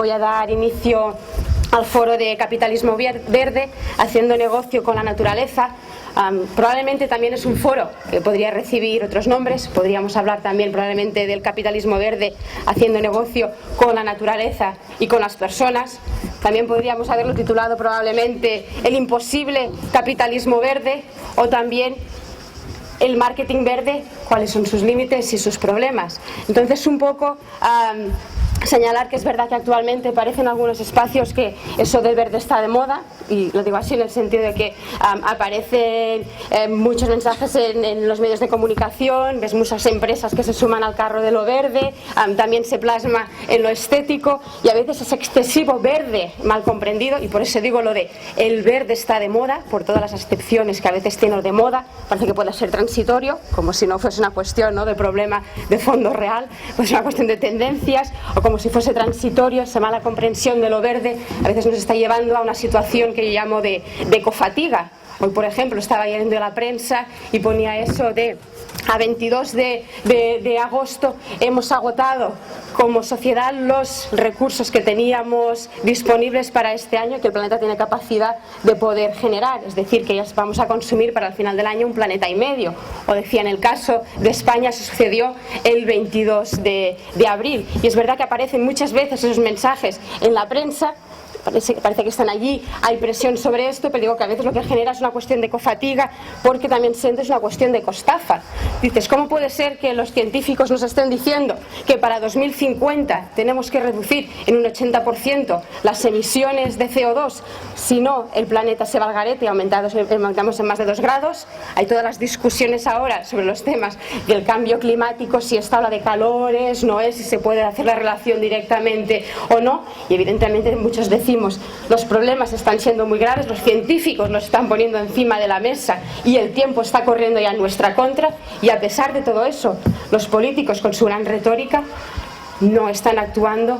voy a dar inicio al foro de capitalismo verde, haciendo negocio con la naturaleza. Probablemente también es un foro que podría recibir otros nombres. Podríamos hablar también probablemente del capitalismo verde haciendo negocio con la naturaleza y con las personas. También podríamos haberlo titulado probablemente el imposible capitalismo verde, o también el marketing verde, cuáles son sus límites y sus problemas. Entonces, un poco señalar que es verdad que actualmente parecen algunos espacios que eso del verde está de moda, y lo digo así en el sentido de que aparecen muchos mensajes en los medios de comunicación, ves muchas empresas que se suman al carro de lo verde, también se plasma en lo estético, y a veces es excesivo verde mal comprendido, y por eso digo lo de el verde está de moda, por todas las acepciones que a veces tiene de moda. Parece que puede ser transitorio, como si no fuese una cuestión, ¿no?, de problema de fondo real, pues una cuestión de tendencias, o como si fuese transitorio. Esa mala comprensión de lo verde a veces nos está llevando a una situación que yo llamo de ecofatiga. Hoy, por ejemplo, estaba leyendo la prensa y ponía eso de a 22 de agosto hemos agotado como sociedad los recursos que teníamos disponibles para este año, que el planeta tiene capacidad de poder generar, es decir, que ya vamos a consumir para el final del año 1,5 planetas. O decía, en el caso de España se sucedió el 22 de abril, y es verdad que aparecen muchas veces esos mensajes en la prensa. Parece que están allí, hay presión sobre esto, pero digo que a veces lo que genera es una cuestión de ecofatiga, porque también sientes una cuestión de ecoestafa. Dices, ¿cómo puede ser que los científicos nos estén diciendo que para 2050 tenemos que reducir en un 80% las emisiones de CO2, si no el planeta se va al garete y aumentamos en más de 2 grados? Hay todas las discusiones ahora sobre los temas del cambio climático, si esta ola de calores no es, si se puede hacer la relación directamente o no, y evidentemente muchos decimos los problemas están siendo muy graves, los científicos los están poniendo encima de la mesa y el tiempo está corriendo ya en nuestra contra, y a pesar de todo eso, los políticos con su gran retórica no están actuando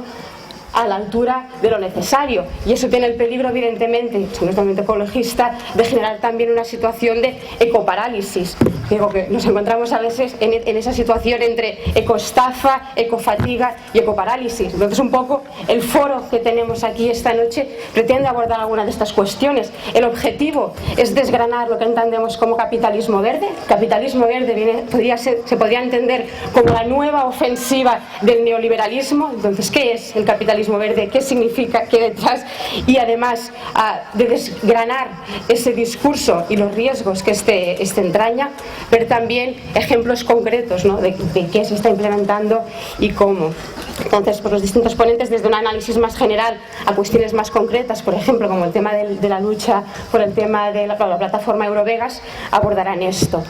a la altura de lo necesario, y eso tiene el peligro, evidentemente, según el movimiento ecologista, de generar también una situación de ecoparálisis. Digo que nos encontramos a veces en esa situación entre ecoestafa, ecofatiga y ecoparálisis. Entonces, un poco el foro que tenemos aquí esta noche pretende abordar algunas de estas cuestiones. El objetivo es desgranar lo que entendemos como capitalismo verde. Capitalismo verde se podría entender como la nueva ofensiva del neoliberalismo. Entonces, ¿qué es el capitalismo verde? ¿Qué significa? ¿Qué detrás? Y además de desgranar ese discurso y los riesgos que este entraña, ver también ejemplos concretos, ¿no?, de qué se está implementando y cómo. Entonces, por los distintos ponentes, desde un análisis más general a cuestiones más concretas, por ejemplo, como el tema de la lucha por el tema de la plataforma Eurovegas, abordarán esto.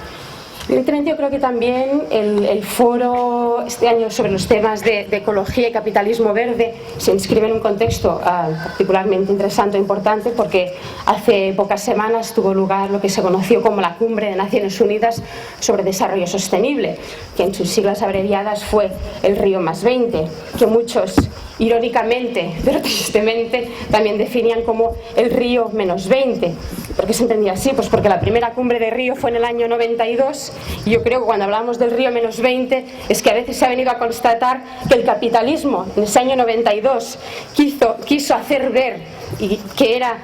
Evidentemente, yo creo que también el foro este año sobre los temas de ecología y capitalismo verde se inscribe en un contexto particularmente interesante e importante, porque hace pocas semanas tuvo lugar lo que se conoció como la Cumbre de Naciones Unidas sobre Desarrollo Sostenible, que en sus siglas abreviadas fue el Río+20, que muchos, irónicamente, pero tristemente, también definían como el Río-20. ¿Por qué se entendía así? Pues porque la primera cumbre de Río fue en el año 92, y yo creo que cuando hablamos del Río-20 es que a veces se ha venido a constatar que el capitalismo en ese año 92 quiso hacer ver y que era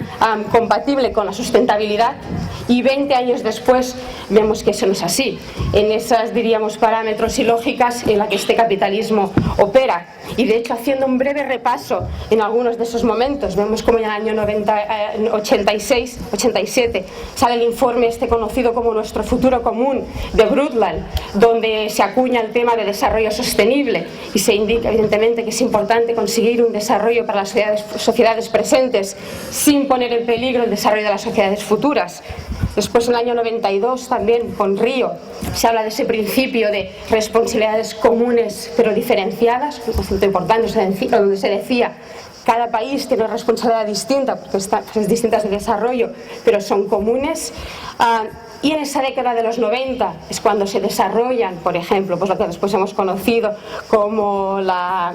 compatible con la sustentabilidad, y 20 años después vemos que eso no es así, en esas, diríamos, parámetros y lógicas en la que este capitalismo opera. Y de hecho, haciendo un breve repaso en algunos de esos momentos, vemos como ya en el año 87 sale el informe este conocido como Nuestro Futuro Común de Brundtland, donde se acuña el tema de desarrollo sostenible y se indica evidentemente que es importante conseguir un desarrollo para las sociedades presentes sin poner en peligro el desarrollo de las sociedades futuras. Después, en el año 92, también con Río, se habla de ese principio de responsabilidades comunes pero diferenciadas, un concepto importante donde se decía cada país tiene una responsabilidad distinta porque están distintas de desarrollo, pero son comunes. Y en esa década de los 90 es cuando se desarrollan, por ejemplo, pues lo que después hemos conocido como la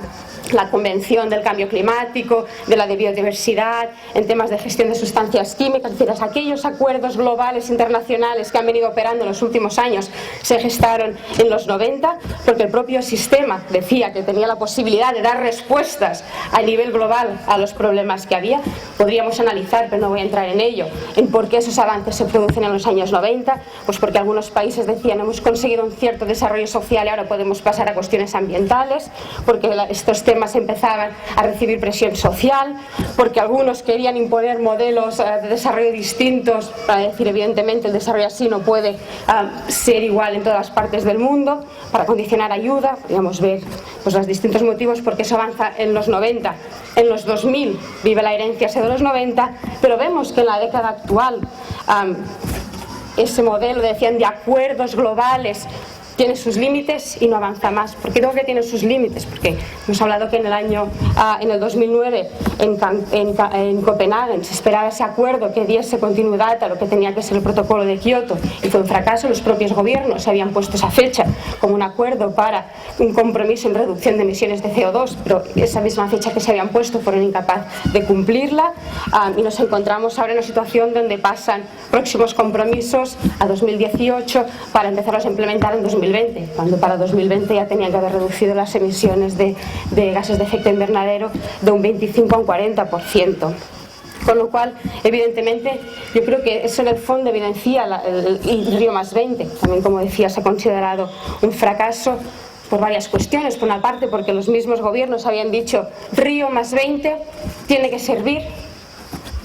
Convención del Cambio Climático, de la de biodiversidad, en temas de gestión de sustancias químicas. Es decir, aquellos acuerdos globales internacionales que han venido operando en los últimos años se gestaron en los 90, porque el propio sistema decía que tenía la posibilidad de dar respuestas a nivel global transversal a los problemas que había. Podríamos analizar, pero no voy a entrar en ello, en por qué esos avances se producen en los años 90, pues porque algunos países decían hemos conseguido un cierto desarrollo social y ahora podemos pasar a cuestiones ambientales, porque estos temas empezaban a recibir presión social, porque algunos querían imponer modelos de desarrollo distintos, para decir evidentemente el desarrollo así no puede ser igual en todas las partes del mundo, para condicionar ayuda. Podríamos ver pues los distintos motivos por qué eso avanza en los 90, en los 2000 vive la herencia de los 90, pero vemos que en la década actual ese modelo, decían, de acuerdos globales tiene sus límites y no avanza más. ¿Por qué digo que tiene sus límites? Porque hemos hablado que en el 2009 en Copenhague se esperaba ese acuerdo que diese continuidad a lo que tenía que ser el protocolo de Kioto y fue un fracaso. Los propios gobiernos se habían puesto esa fecha como un acuerdo para un compromiso en reducción de emisiones de CO2, pero esa misma fecha que se habían puesto fueron incapaces de cumplirla y nos encontramos ahora en una situación donde pasan próximos compromisos a 2018 para empezarlos a implementar en 2020, cuando para 2020 ya tenían que haber reducido las emisiones de gases de efecto invernadero de un 25 a un 40%. Con lo cual, evidentemente, yo creo que eso en el fondo evidencia el Río+20. También, como decía, se ha considerado un fracaso por varias cuestiones. Por una parte, porque los mismos gobiernos habían dicho Río+20 tiene que servir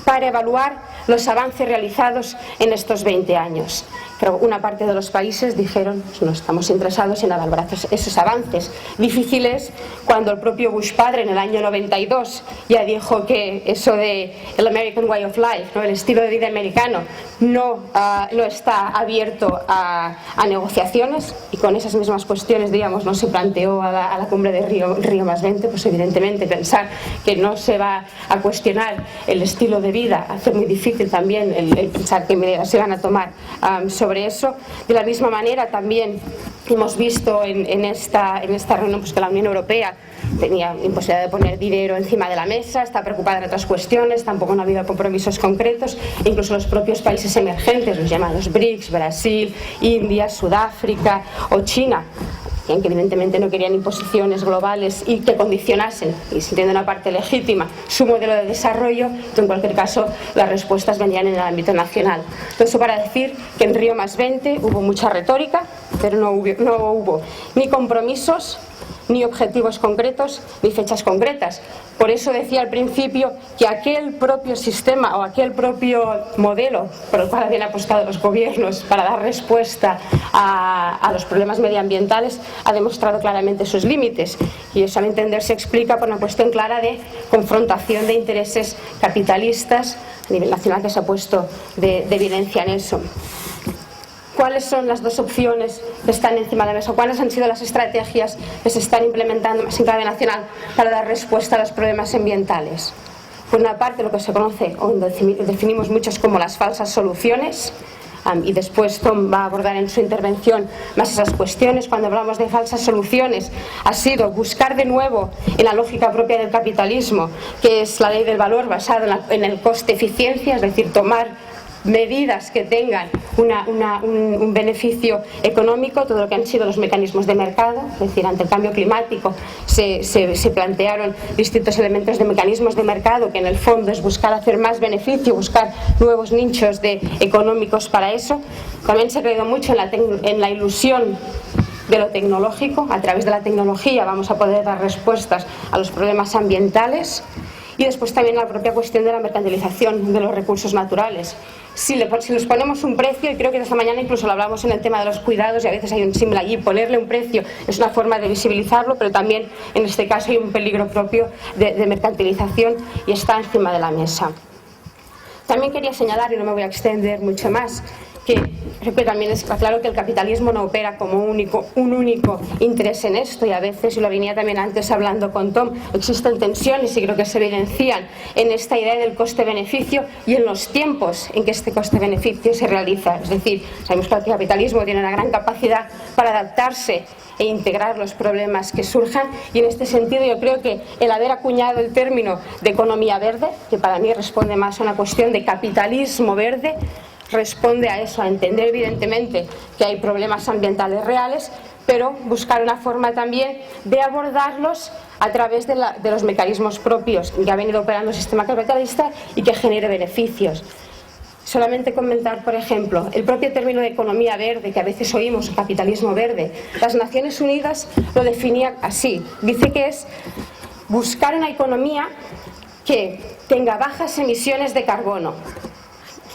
para evaluar los avances realizados en estos 20 años. Pero una parte de los países dijeron no estamos interesados en evaluar esos avances. Difícil es cuando el propio Bush padre en el año 92 ya dijo que eso de el American Way of Life, ¿no? El estilo de vida americano no está abierto a negociaciones, y con esas mismas cuestiones, digamos, no se planteó a la cumbre de Río+20, pues evidentemente pensar que no se va a cuestionar el estilo de vida hace muy difícil también el pensar qué medidas se van a tomar sobre eso. De la misma manera también hemos visto en esta reunión pues que la Unión Europea tenía imposibilidad de poner dinero encima de la mesa, está preocupada en otras cuestiones, tampoco no ha habido compromisos concretos. Incluso los propios países emergentes, los llamados BRICS, Brasil, India, Sudáfrica o China, que evidentemente no querían imposiciones globales y que condicionasen, y sintiendo una parte legítima, su modelo de desarrollo, pero en cualquier caso las respuestas venían en el ámbito nacional. Todo eso para decir que en Río+20 hubo mucha retórica, pero no hubo ni compromisos, ni objetivos concretos, ni fechas concretas. Por eso decía al principio que aquel propio sistema o aquel propio modelo por el cual habían apostado los gobiernos para dar respuesta a los problemas medioambientales ha demostrado claramente sus límites, y eso, a mi entender, se explica por una cuestión clara de confrontación de intereses capitalistas a nivel nacional que se ha puesto de evidencia en eso. ¿Cuáles son las dos opciones que están encima de la mesa? ¿Cuáles han sido las estrategias que se están implementando más en clave nacional para dar respuesta a los problemas ambientales? Por una parte, lo que se conoce o definimos muchos como las falsas soluciones, y después Tom va a abordar en su intervención más esas cuestiones. Cuando hablamos de falsas soluciones, ha sido buscar de nuevo en la lógica propia del capitalismo, que es la ley del valor basada en el coste-eficiencia, es decir, tomar medidas que tengan un beneficio económico, todo lo que han sido los mecanismos de mercado. Es decir, ante el cambio climático se plantearon distintos elementos de mecanismos de mercado, que en el fondo es buscar hacer más beneficio, buscar nuevos nichos económicos para eso. También se ha creído mucho en la ilusión de lo tecnológico. A través de la tecnología vamos a poder dar respuestas a los problemas ambientales. Y después también la propia cuestión de la mercantilización de los recursos naturales. Si les ponemos un precio, y creo que esta mañana incluso lo hablamos en el tema de los cuidados, y a veces hay un símbolo allí, ponerle un precio es una forma de visibilizarlo, pero también en este caso hay un peligro propio de mercantilización y está encima de la mesa. También quería señalar, y no me voy a extender mucho más, que creo que también está claro que el capitalismo no opera como un único interés en esto, y a veces, y lo venía también antes hablando con Tom, existen tensiones y creo que se evidencian en esta idea del coste-beneficio y en los tiempos en que este coste-beneficio se realiza. Es decir, sabemos que el capitalismo tiene una gran capacidad para adaptarse e integrar los problemas que surjan, y en este sentido yo creo que el haber acuñado el término de economía verde, que para mí responde más a una cuestión de capitalismo verde, responde a eso, a entender evidentemente que hay problemas ambientales reales, pero buscar una forma también de abordarlos a través de los mecanismos propios que ha venido operando el sistema capitalista y que genere beneficios. Solamente comentar, por ejemplo, el propio término de economía verde, que a veces oímos, capitalismo verde. Las Naciones Unidas lo definía así. Dice que es buscar una economía que tenga bajas emisiones de carbono.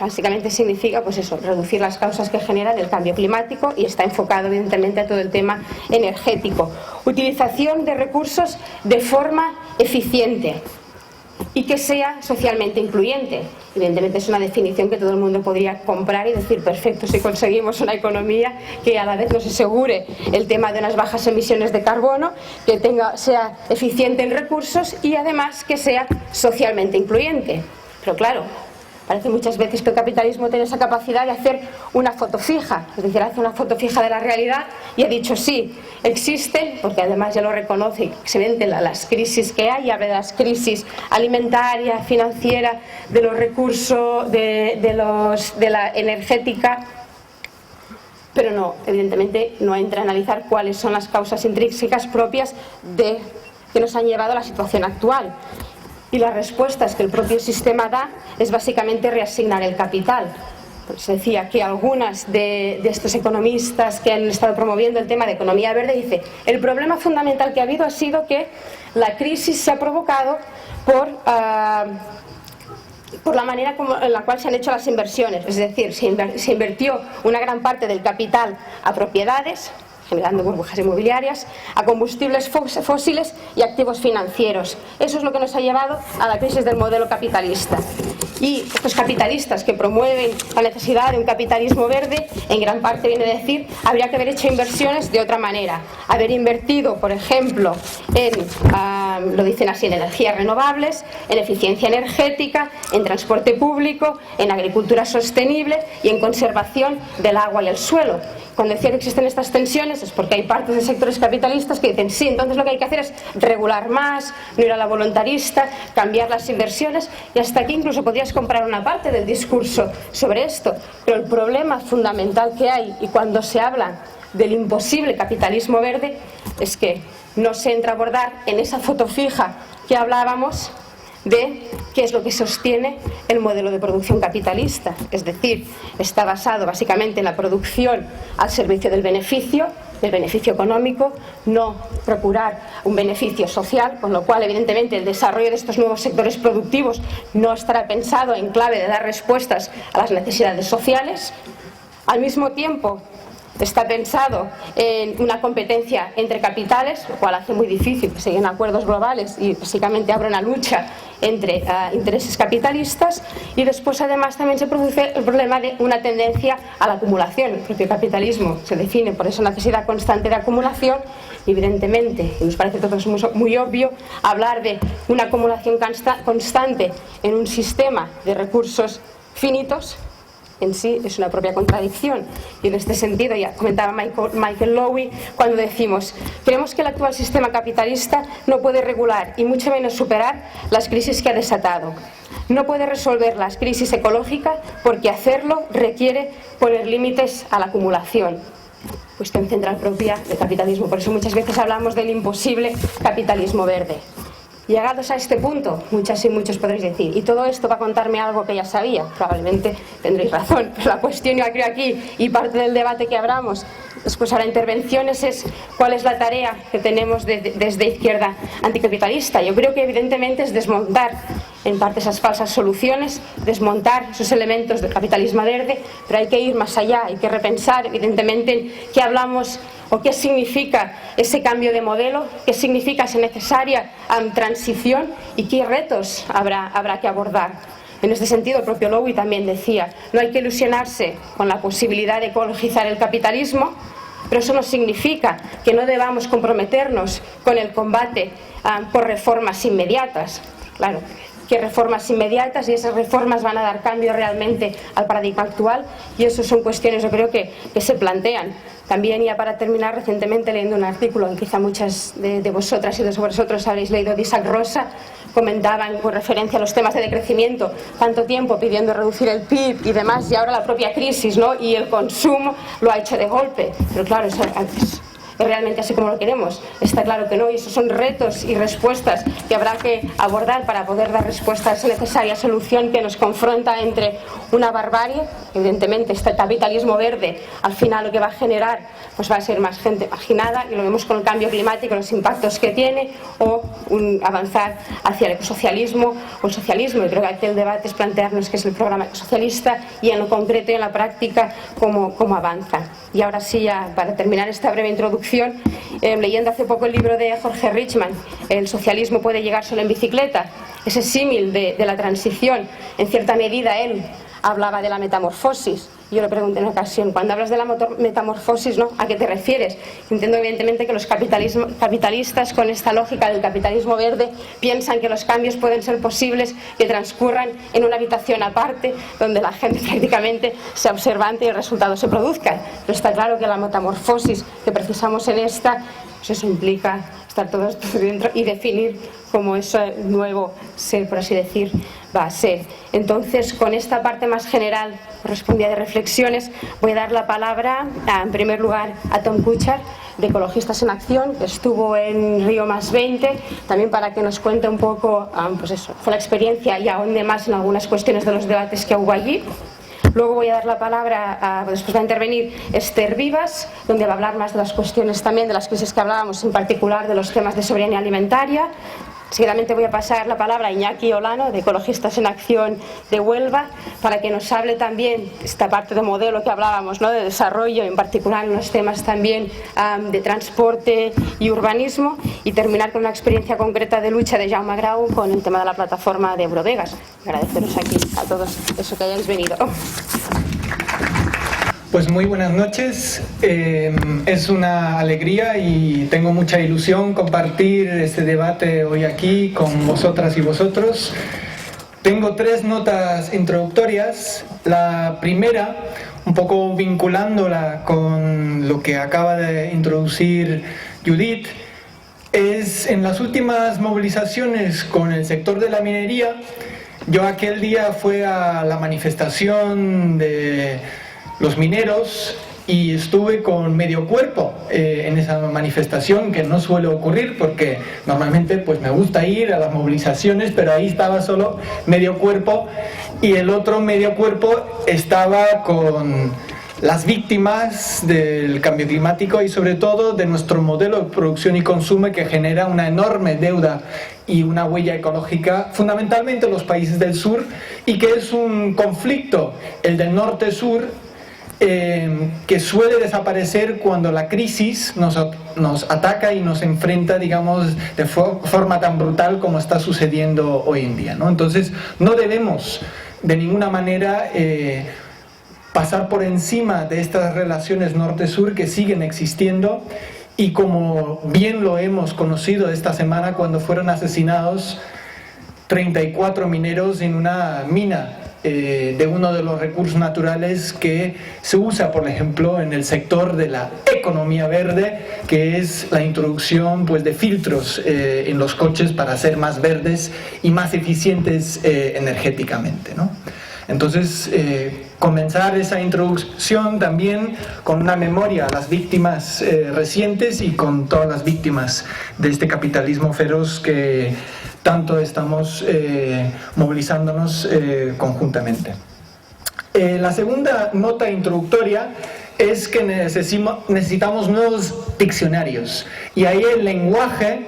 Básicamente significa, pues eso, reducir las causas que generan el cambio climático, y está enfocado evidentemente a todo el tema energético. Utilización de recursos de forma eficiente y que sea socialmente incluyente. Evidentemente es una definición que todo el mundo podría comprar y decir, perfecto, si conseguimos una economía que a la vez nos asegure el tema de unas bajas emisiones de carbono, que sea eficiente en recursos y además que sea socialmente incluyente. Pero claro, parece muchas veces que el capitalismo tiene esa capacidad de hacer una foto fija, es decir, hace una foto fija de la realidad y ha dicho sí, existe, porque además ya lo reconoce, se ven las crisis que hay, habla de las crisis alimentaria, financiera, de los recursos, de la energética, pero no, evidentemente no entra a analizar cuáles son las causas intrínsecas propias que nos han llevado a la situación actual. Y las respuestas que el propio sistema da es básicamente reasignar el capital. Pues decía que algunas de estos economistas que han estado promoviendo el tema de economía verde dice, el problema fundamental que ha habido ha sido que la crisis se ha provocado por la manera en la cual se han hecho las inversiones, es decir, se invirtió una gran parte del capital a propiedades, generando burbujas inmobiliarias, a combustibles fósiles y activos financieros. Eso es lo que nos ha llevado a la crisis del modelo capitalista. Y estos capitalistas que promueven la necesidad de un capitalismo verde, en gran parte viene a decir, habría que haber hecho inversiones de otra manera. Haber invertido, por ejemplo, lo dicen así, en energías renovables, en eficiencia energética, en transporte público, en agricultura sostenible y en conservación del agua y el suelo. Cuando decía que existen estas tensiones es porque hay partes de sectores capitalistas que dicen sí, entonces lo que hay que hacer es regular más, no ir a la voluntarista, cambiar las inversiones, y hasta aquí incluso podrías comprar una parte del discurso sobre esto. Pero el problema fundamental que hay, y cuando se habla del imposible capitalismo verde, es que no se entra a abordar en esa foto fija que hablábamos de qué es lo que sostiene el modelo de producción capitalista. Es decir, está basado básicamente en la producción al servicio del beneficio económico, no procurar un beneficio social, con lo cual evidentemente el desarrollo de estos nuevos sectores productivos no estará pensado en clave de dar respuestas a las necesidades sociales. Al mismo tiempo, está pensado en una competencia entre capitales, lo cual hace muy difícil que se lleguen a acuerdos globales y básicamente abre una lucha entre intereses capitalistas. Y después además también se produce el problema de una tendencia a la acumulación. El propio capitalismo se define por esa necesidad constante de acumulación. Evidentemente, y nos parece a todos muy obvio, hablar de una acumulación constante en un sistema de recursos finitos en sí es una propia contradicción, y en este sentido ya comentaba Michael Lowy cuando decimos, creemos que el actual sistema capitalista no puede regular y mucho menos superar las crisis que ha desatado. No puede resolver las crisis ecológicas porque hacerlo requiere poner límites a la acumulación. Cuestión central propia del capitalismo, por eso muchas veces hablamos del imposible capitalismo verde. Llegados a este punto, muchas y muchos podréis decir, y todo esto va a contarme algo que ya sabía. Probablemente tendréis razón, pero la cuestión yo creo aquí, y parte del debate que abramos después a las intervenciones, es cuál es la tarea que tenemos desde izquierda anticapitalista. Yo creo que evidentemente es desmontar en parte esas falsas soluciones, desmontar esos elementos del capitalismo verde, pero hay que ir más allá, hay que repensar evidentemente en qué hablamos o qué significa ese cambio de modelo, qué significa esa necesaria transición y qué retos habrá que abordar. En este sentido, el propio Lowy también decía, no hay que ilusionarse con la posibilidad de ecologizar el capitalismo, pero eso no significa que no debamos comprometernos con el combate por reformas inmediatas. Claro, ¿qué reformas inmediatas? Y esas reformas van a dar cambio realmente al paradigma actual, y eso son cuestiones, yo creo, que se plantean. También, ya para terminar, recientemente leyendo un artículo en que quizá muchas de vosotras y de vosotros habréis leído, de Isaac Rosa, comentaban con referencia a los temas de decrecimiento, tanto tiempo pidiendo reducir el PIB y demás, y ahora la propia crisis, ¿no? Y el consumo lo ha hecho de golpe. Pero claro, ¿Es realmente así como lo queremos? Está claro que no, y esos son retos y respuestas que habrá que abordar para poder dar respuesta a esa necesaria solución que nos confronta entre una barbarie, evidentemente este capitalismo verde al final lo que va a generar pues va a ser más gente marginada, y lo vemos con el cambio climático, los impactos que tiene, o avanzar hacia el ecosocialismo o el socialismo. Y creo que aquí el debate es plantearnos qué es el programa ecosocialista y en lo concreto y en la práctica cómo avanza. Y ahora sí, ya para terminar esta breve introducción, leyendo hace poco el libro de Jorge Richman, El socialismo puede llegar solo en bicicleta, ese símil de la transición, en cierta medida él hablaba de la metamorfosis. Yo le pregunté en una ocasión, cuando hablas de la metamorfosis, ¿no?, ¿a qué te refieres? Entiendo evidentemente que los capitalistas, con esta lógica del capitalismo verde, piensan que los cambios pueden ser posibles, que transcurran en una habitación aparte, donde la gente prácticamente sea observante y el resultado se produzca. Pero está claro que la metamorfosis que precisamos en esta, pues eso implica estar todos dentro y definir cómo ese nuevo ser, por así decir, va a ser. Entonces, con esta parte más general, correspondía de reflexiones, voy a dar la palabra, en primer lugar, a Tom Kuchar, de Ecologistas en Acción, que estuvo en Río +20, también para que nos cuente un poco, pues eso, fue la experiencia y ahonde más en algunas cuestiones de los debates que hubo allí. Luego voy a dar la palabra, después va a intervenir Esther Vivas, donde va a hablar más de las cuestiones también de las crisis que hablábamos, en particular de los temas de soberanía alimentaria. Seguidamente voy a pasar la palabra a Iñaki Olano, de Ecologistas en Acción de Huelva, para que nos hable también esta parte de modelo que hablábamos, ¿no?, de desarrollo, en particular en los temas también de transporte y urbanismo, y terminar con una experiencia concreta de lucha de Jaume Grau con el tema de la plataforma de Eurovegas. Agradeceros aquí a todos eso que hayáis venido. Pues muy buenas noches, es una alegría y tengo mucha ilusión compartir este debate hoy aquí con vosotras y vosotros. Tengo 3 notas introductorias. La primera, un poco vinculándola con lo que acaba de introducir Judith, es en las últimas movilizaciones con el sector de la minería. Yo aquel día fui a la manifestación de los mineros y estuve con medio cuerpo en esa manifestación, que no suele ocurrir porque normalmente pues me gusta ir a las movilizaciones, pero ahí estaba solo medio cuerpo, y el otro medio cuerpo estaba con las víctimas del cambio climático y sobre todo de nuestro modelo de producción y consumo, que genera una enorme deuda y una huella ecológica fundamentalmente en los países del sur, y que es un conflicto, el del norte-sur, que suele desaparecer cuando la crisis nos ataca y nos enfrenta, digamos, de forma tan brutal como está sucediendo hoy en día, ¿no? Entonces, no debemos de ninguna manera pasar por encima de estas relaciones norte-sur que siguen existiendo, y como bien lo hemos conocido esta semana cuando fueron asesinados 34 mineros en una mina de uno de los recursos naturales que se usa, por ejemplo, en el sector de la economía verde, que es la introducción pues de filtros en los coches para ser más verdes y más eficientes energéticamente, ¿no? Entonces, comenzar esa introducción también con una memoria a las víctimas recientes y con todas las víctimas de este capitalismo feroz que tanto estamos movilizándonos conjuntamente. La segunda nota introductoria es que necesitamos nuevos diccionarios, y ahí el lenguaje,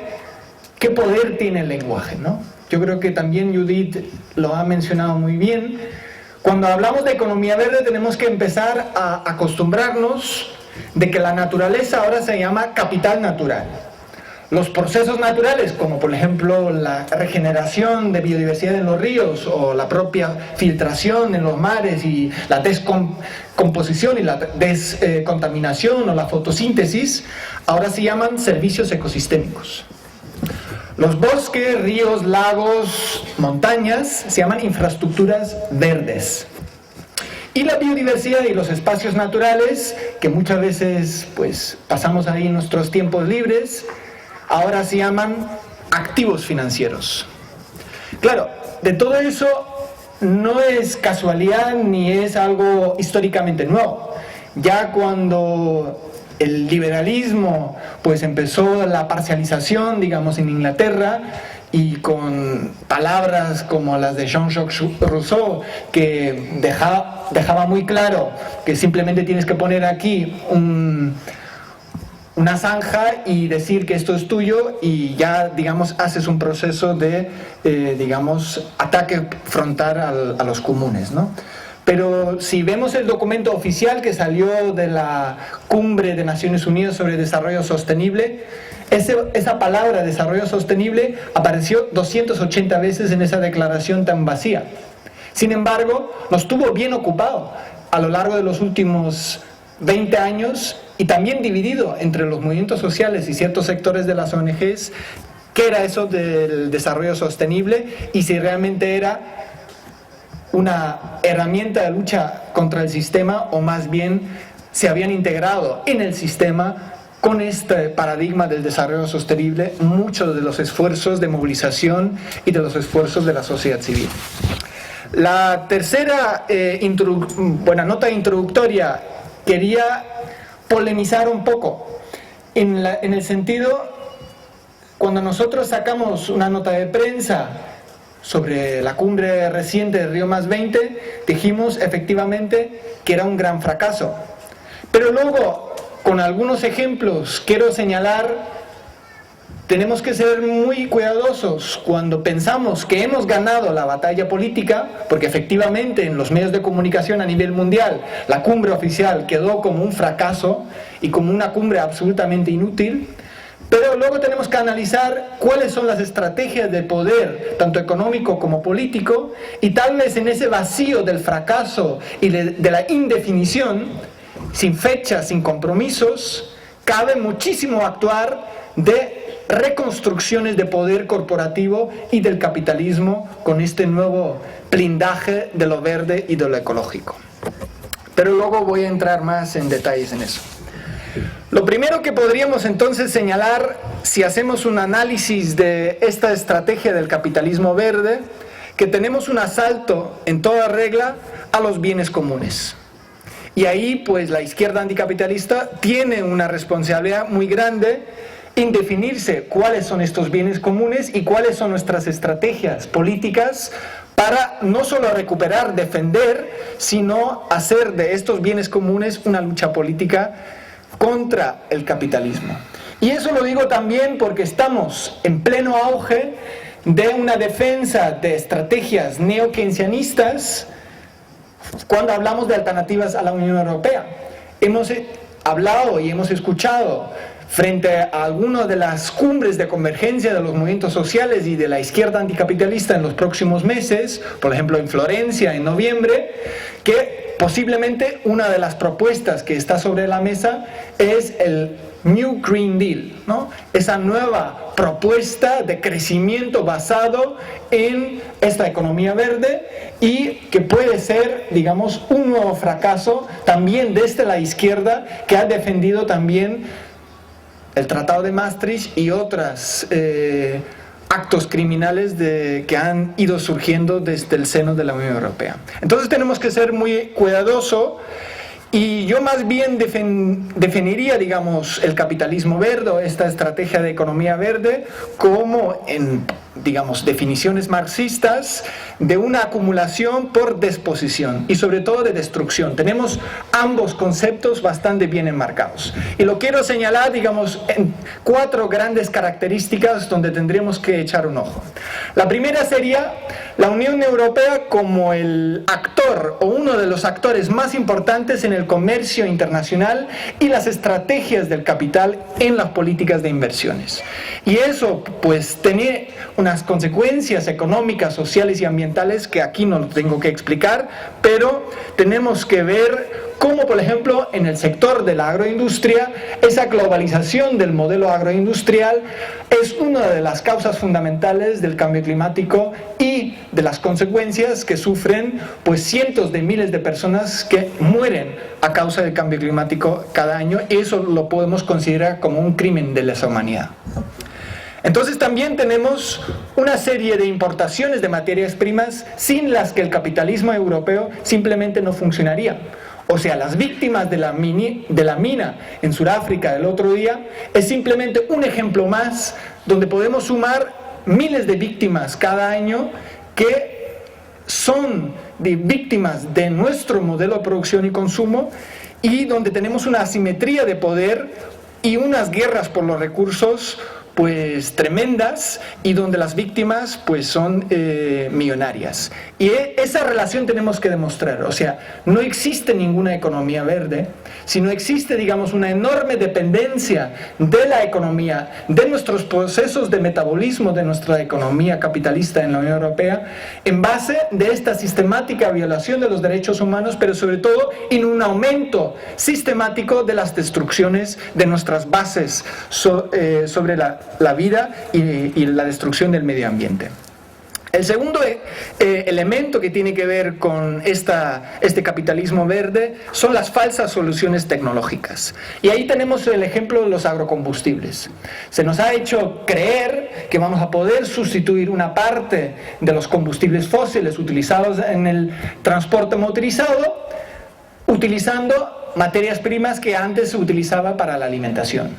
¿qué poder tiene el lenguaje, no? Yo creo que también Judith lo ha mencionado muy bien. Cuando hablamos de economía verde tenemos que empezar a acostumbrarnos de que la naturaleza ahora se llama capital natural. Los procesos naturales, como por ejemplo la regeneración de biodiversidad en los ríos o la propia filtración en los mares y la descomposición y la descontaminación o la fotosíntesis, ahora se llaman servicios ecosistémicos. Los bosques, ríos, lagos, montañas se llaman infraestructuras verdes. Y la biodiversidad y los espacios naturales, que muchas veces pues pasamos ahí nuestros tiempos libres, ahora se llaman activos financieros. Claro, de todo eso no es casualidad ni es algo históricamente nuevo. Ya cuando el liberalismo pues empezó la parcialización, digamos, en Inglaterra, y con palabras como las de Jean-Jacques Rousseau, que dejaba muy claro que simplemente tienes que poner aquí una zanja y decir que esto es tuyo, y ya, digamos, haces un proceso de, digamos, ataque frontal a los comunes, ¿no? Pero si vemos el documento oficial que salió de la Cumbre de Naciones Unidas sobre Desarrollo Sostenible, esa palabra desarrollo sostenible apareció 280 veces en esa declaración tan vacía. Sin embargo, nos tuvo bien ocupado a lo largo de los últimos 20 años, y también dividido entre los movimientos sociales y ciertos sectores de las ONGs, qué era eso del desarrollo sostenible y si realmente era una herramienta de lucha contra el sistema, o más bien se habían integrado en el sistema con este paradigma del desarrollo sostenible muchos de los esfuerzos de movilización y de los esfuerzos de la sociedad civil. La tercera nota introductoria quería polemizar un poco en el sentido, cuando nosotros sacamos una nota de prensa sobre la cumbre reciente de Río +20, dijimos efectivamente que era un gran fracaso. Pero luego, con algunos ejemplos, quiero señalar, tenemos que ser muy cuidadosos cuando pensamos que hemos ganado la batalla política, porque efectivamente en los medios de comunicación a nivel mundial la cumbre oficial quedó como un fracaso y como una cumbre absolutamente inútil. Pero luego tenemos que analizar cuáles son las estrategias de poder, tanto económico como político, y tal vez en ese vacío del fracaso y de la indefinición, sin fechas, sin compromisos, cabe muchísimo actuar de reconstrucciones de poder corporativo y del capitalismo con este nuevo blindaje de lo verde y de lo ecológico. Pero luego voy a entrar más en detalles en eso. Lo primero que podríamos entonces señalar, si hacemos un análisis de esta estrategia del capitalismo verde, que tenemos un asalto en toda regla a los bienes comunes. Y ahí pues la izquierda anticapitalista tiene una responsabilidad muy grande en definirse cuáles son estos bienes comunes y cuáles son nuestras estrategias políticas para no solo recuperar, defender, sino hacer de estos bienes comunes una lucha política contra el capitalismo. Y eso lo digo también porque estamos en pleno auge de una defensa de estrategias neo-keynesianistas cuando hablamos de alternativas a la Unión Europea. Hemos hablado y hemos escuchado frente a algunas de las cumbres de convergencia de los movimientos sociales y de la izquierda anticapitalista en los próximos meses, por ejemplo en Florencia en noviembre, que posiblemente una de las propuestas que está sobre la mesa es el New Green Deal, ¿no? Esa nueva propuesta de crecimiento basado en esta economía verde, y que puede ser, digamos, un nuevo fracaso también desde la izquierda, que ha defendido también el Tratado de Maastricht y otros actos criminales que han ido surgiendo desde el seno de la Unión Europea. Entonces tenemos que ser muy cuidadosos, y yo más bien definiría, digamos, el capitalismo verde o esta estrategia de economía verde como, en, digamos, definiciones marxistas, de una acumulación por disposición y sobre todo de destrucción. Tenemos ambos conceptos bastante bien enmarcados. Y lo quiero señalar, digamos, en 4 grandes características donde tendríamos que echar un ojo. La primera sería la Unión Europea como el actor o uno de los actores más importantes en el comercio internacional y las estrategias del capital en las políticas de inversiones. Y eso pues tiene unas consecuencias económicas, sociales y ambientales que aquí no lo tengo que explicar, pero tenemos que ver cómo, por ejemplo, en el sector de la agroindustria, esa globalización del modelo agroindustrial es una de las causas fundamentales del cambio climático y de las consecuencias que sufren pues cientos de miles de personas que mueren a causa del cambio climático cada año, y eso lo podemos considerar como un crimen de lesa humanidad. Entonces también tenemos una serie de importaciones de materias primas sin las que el capitalismo europeo simplemente no funcionaría. o sea, las víctimas de la mina en Sudáfrica el otro día, es simplemente un ejemplo más donde podemos sumar miles de víctimas cada año que son víctimas de nuestro modelo de producción y consumo, y donde tenemos una asimetría de poder y unas guerras por los recursos pues tremendas, y donde las víctimas pues son millonarias. Y esa relación tenemos que demostrar. O sea, no existe ninguna economía verde, sino existe, digamos, una enorme dependencia de la economía, de nuestros procesos de metabolismo de nuestra economía capitalista en la Unión Europea, en base de esta sistemática violación de los derechos humanos, pero sobre todo en un aumento sistemático de las destrucciones de nuestras bases sobre la vida y la destrucción del medio ambiente. El segundo elemento que tiene que ver con este capitalismo verde son las falsas soluciones tecnológicas. Y ahí tenemos el ejemplo de los agrocombustibles. Se nos ha hecho creer que vamos a poder sustituir una parte de los combustibles fósiles utilizados en el transporte motorizado utilizando materias primas que antes se utilizaba para la alimentación.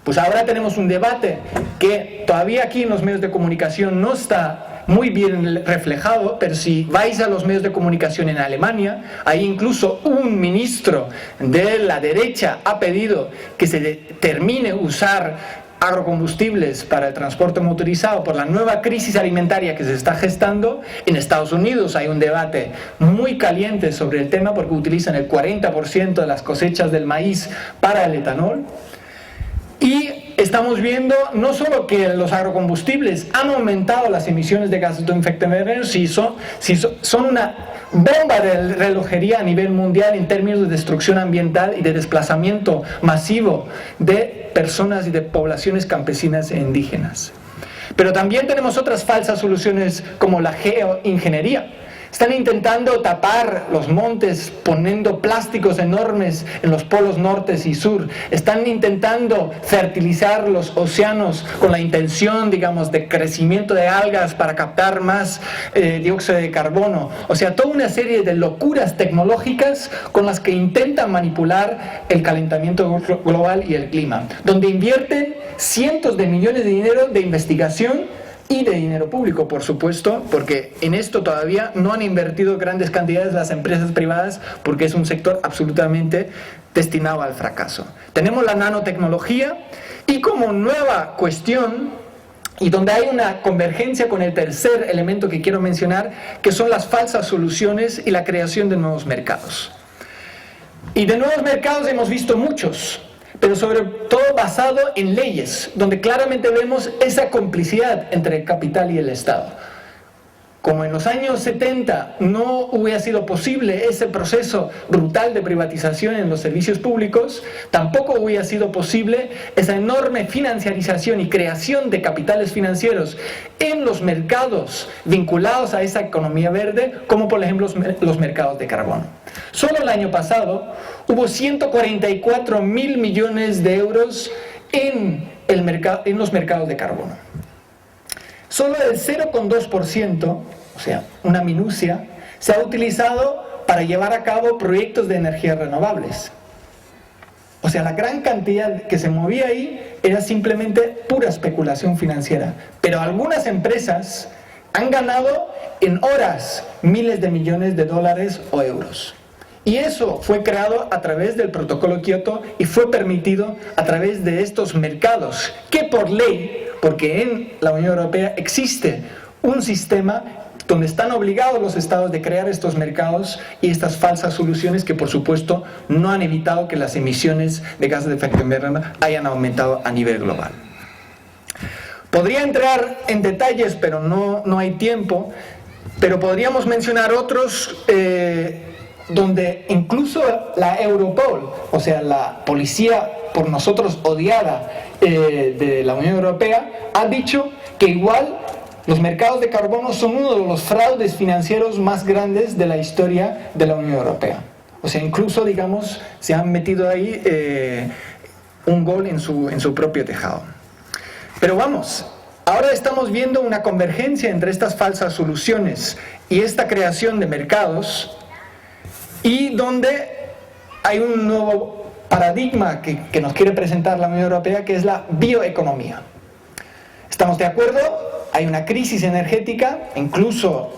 Pues ahora tenemos un debate que todavía aquí en los medios de comunicación no está muy bien reflejado, pero si vais a los medios de comunicación en Alemania, ahí incluso un ministro de la derecha ha pedido que se termine usar agrocombustibles para el transporte motorizado por la nueva crisis alimentaria que se está gestando. En Estados Unidos hay un debate muy caliente sobre el tema porque utilizan el 40% de las cosechas del maíz para el etanol. Y estamos viendo no solo que los agrocombustibles han aumentado las emisiones de gases de efecto invernadero, son una bomba de relojería a nivel mundial en términos de destrucción ambiental y de desplazamiento masivo de personas y de poblaciones campesinas e indígenas. Pero también tenemos otras falsas soluciones como la geoingeniería. Están intentando tapar los montes poniendo plásticos enormes en los polos norte y sur. Están intentando fertilizar los océanos con la intención, digamos, de crecimiento de algas para captar más dióxido de carbono. O sea, toda una serie de locuras tecnológicas con las que intentan manipular el calentamiento global y el clima, donde invierten cientos de millones de dinero de investigación y de dinero público, por supuesto, porque en esto todavía no han invertido grandes cantidades las empresas privadas, porque es un sector absolutamente destinado al fracaso. Tenemos la nanotecnología, y como nueva cuestión, y donde hay una convergencia con el tercer elemento que quiero mencionar, que son las falsas soluciones y la creación de nuevos mercados. Y de nuevos mercados hemos visto muchos, pero sobre todo basado en leyes, donde claramente vemos esa complicidad entre el capital y el Estado. Como en los años 70 no hubiera sido posible ese proceso brutal de privatización en los servicios públicos, tampoco hubiera sido posible esa enorme financiarización y creación de capitales financieros en los mercados vinculados a esa economía verde, como por ejemplo los mercados de carbono. Solo el año pasado hubo 144.000 millones de euros en los mercados de carbono. Solo el 0,2%, o sea, una minucia, se ha utilizado para llevar a cabo proyectos de energías renovables. O sea, la gran cantidad que se movía ahí era simplemente pura especulación financiera. Pero algunas empresas han ganado en horas miles de millones de dólares o euros. Y eso fue creado a través del Protocolo Kioto y fue permitido a través de estos mercados, que por ley, porque en la Unión Europea existe un sistema donde están obligados los estados de crear estos mercados y estas falsas soluciones que por supuesto no han evitado que las emisiones de gases de efecto invernadero hayan aumentado a nivel global. Podría entrar en detalles, pero no hay tiempo, pero podríamos mencionar otros donde incluso la Europol, o sea, la policía por nosotros odiada de la Unión Europea, ha dicho que igual los mercados de carbono son uno de los fraudes financieros más grandes de la historia de la Unión Europea. O sea, incluso, digamos, se han metido ahí un gol en su propio tejado. Pero vamos, ahora estamos viendo una convergencia entre estas falsas soluciones y esta creación de mercados, y donde hay un nuevo paradigma que nos quiere presentar la Unión Europea, que es la bioeconomía. ¿Estamos de acuerdo? Hay una crisis energética, incluso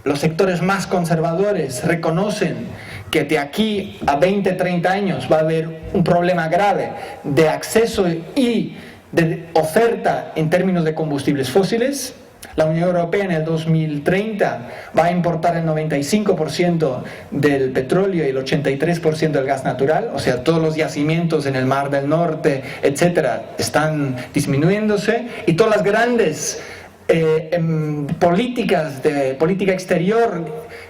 los sectores más conservadores reconocen que de aquí a 20, 30 años va a haber un problema grave de acceso y de oferta en términos de combustibles fósiles. La Unión Europea en el 2030 va a importar el 95% del petróleo y el 83% del gas natural, o sea, todos los yacimientos en el Mar del Norte, etcétera, están disminuyéndose, y todas las grandes políticas de política exterior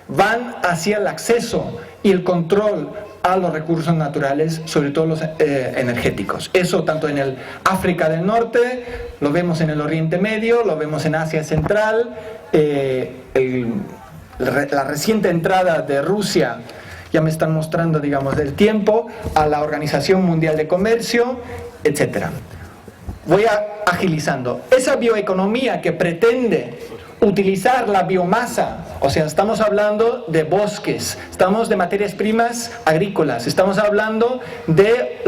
van hacia el acceso y el control a los recursos naturales, sobre todo los energéticos. Eso tanto en el África del Norte, lo vemos en el Oriente Medio, lo vemos en Asia Central, la reciente entrada de Rusia, ya me están mostrando, digamos, del tiempo, a la Organización Mundial de Comercio, etcétera. Voy agilizando. Esa bioeconomía que pretende utilizar la biomasa, o sea, estamos hablando de bosques, estamos de materias primas agrícolas, estamos hablando de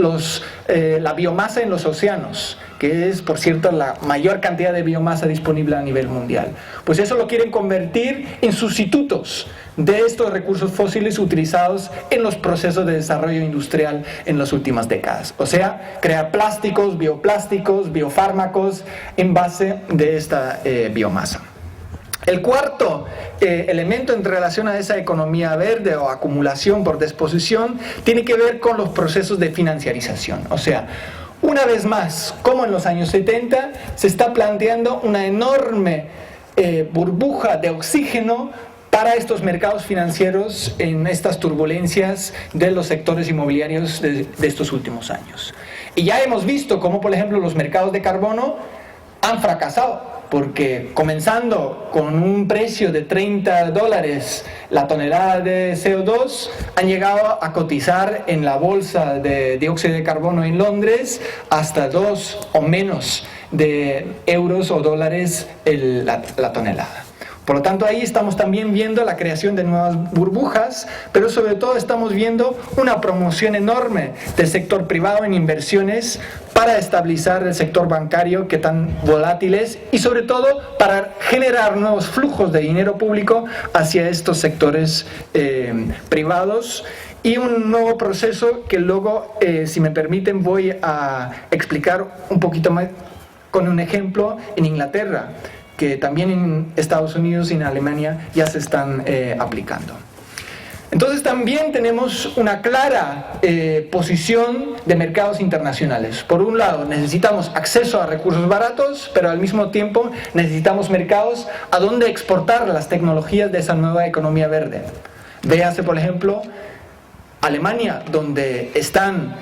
la biomasa en los océanos, que es, por cierto, la mayor cantidad de biomasa disponible a nivel mundial. Pues eso lo quieren convertir en sustitutos de estos recursos fósiles utilizados en los procesos de desarrollo industrial en las últimas décadas. O sea, crear plásticos, biofármacos en base de esta biomasa. El cuarto elemento en relación a esa economía verde o acumulación por disposición tiene que ver con los procesos de financiarización. O sea, una vez más, como en los años 70, se está planteando una enorme burbuja de oxígeno para estos mercados financieros en estas turbulencias de los sectores inmobiliarios de estos últimos años. Y ya hemos visto cómo, por ejemplo, los mercados de carbono han fracasado, porque comenzando con un precio de $30 la tonelada de CO2, han llegado a cotizar en la bolsa de dióxido de carbono en Londres hasta 2 o menos de euros o dólares la tonelada. Por lo tanto, ahí estamos también viendo la creación de nuevas burbujas, pero sobre todo estamos viendo una promoción enorme del sector privado en inversiones para estabilizar el sector bancario, que tan volátil es, y sobre todo para generar nuevos flujos de dinero público hacia estos sectores privados, y un nuevo proceso que luego, si me permiten, voy a explicar un poquito más con un ejemplo en Inglaterra, que también en Estados Unidos y en Alemania ya se están aplicando. Entonces también tenemos una clara posición de mercados internacionales. Por un lado, necesitamos acceso a recursos baratos, pero al mismo tiempo necesitamos mercados a donde exportar las tecnologías de esa nueva economía verde. Véase, por ejemplo, Alemania, donde están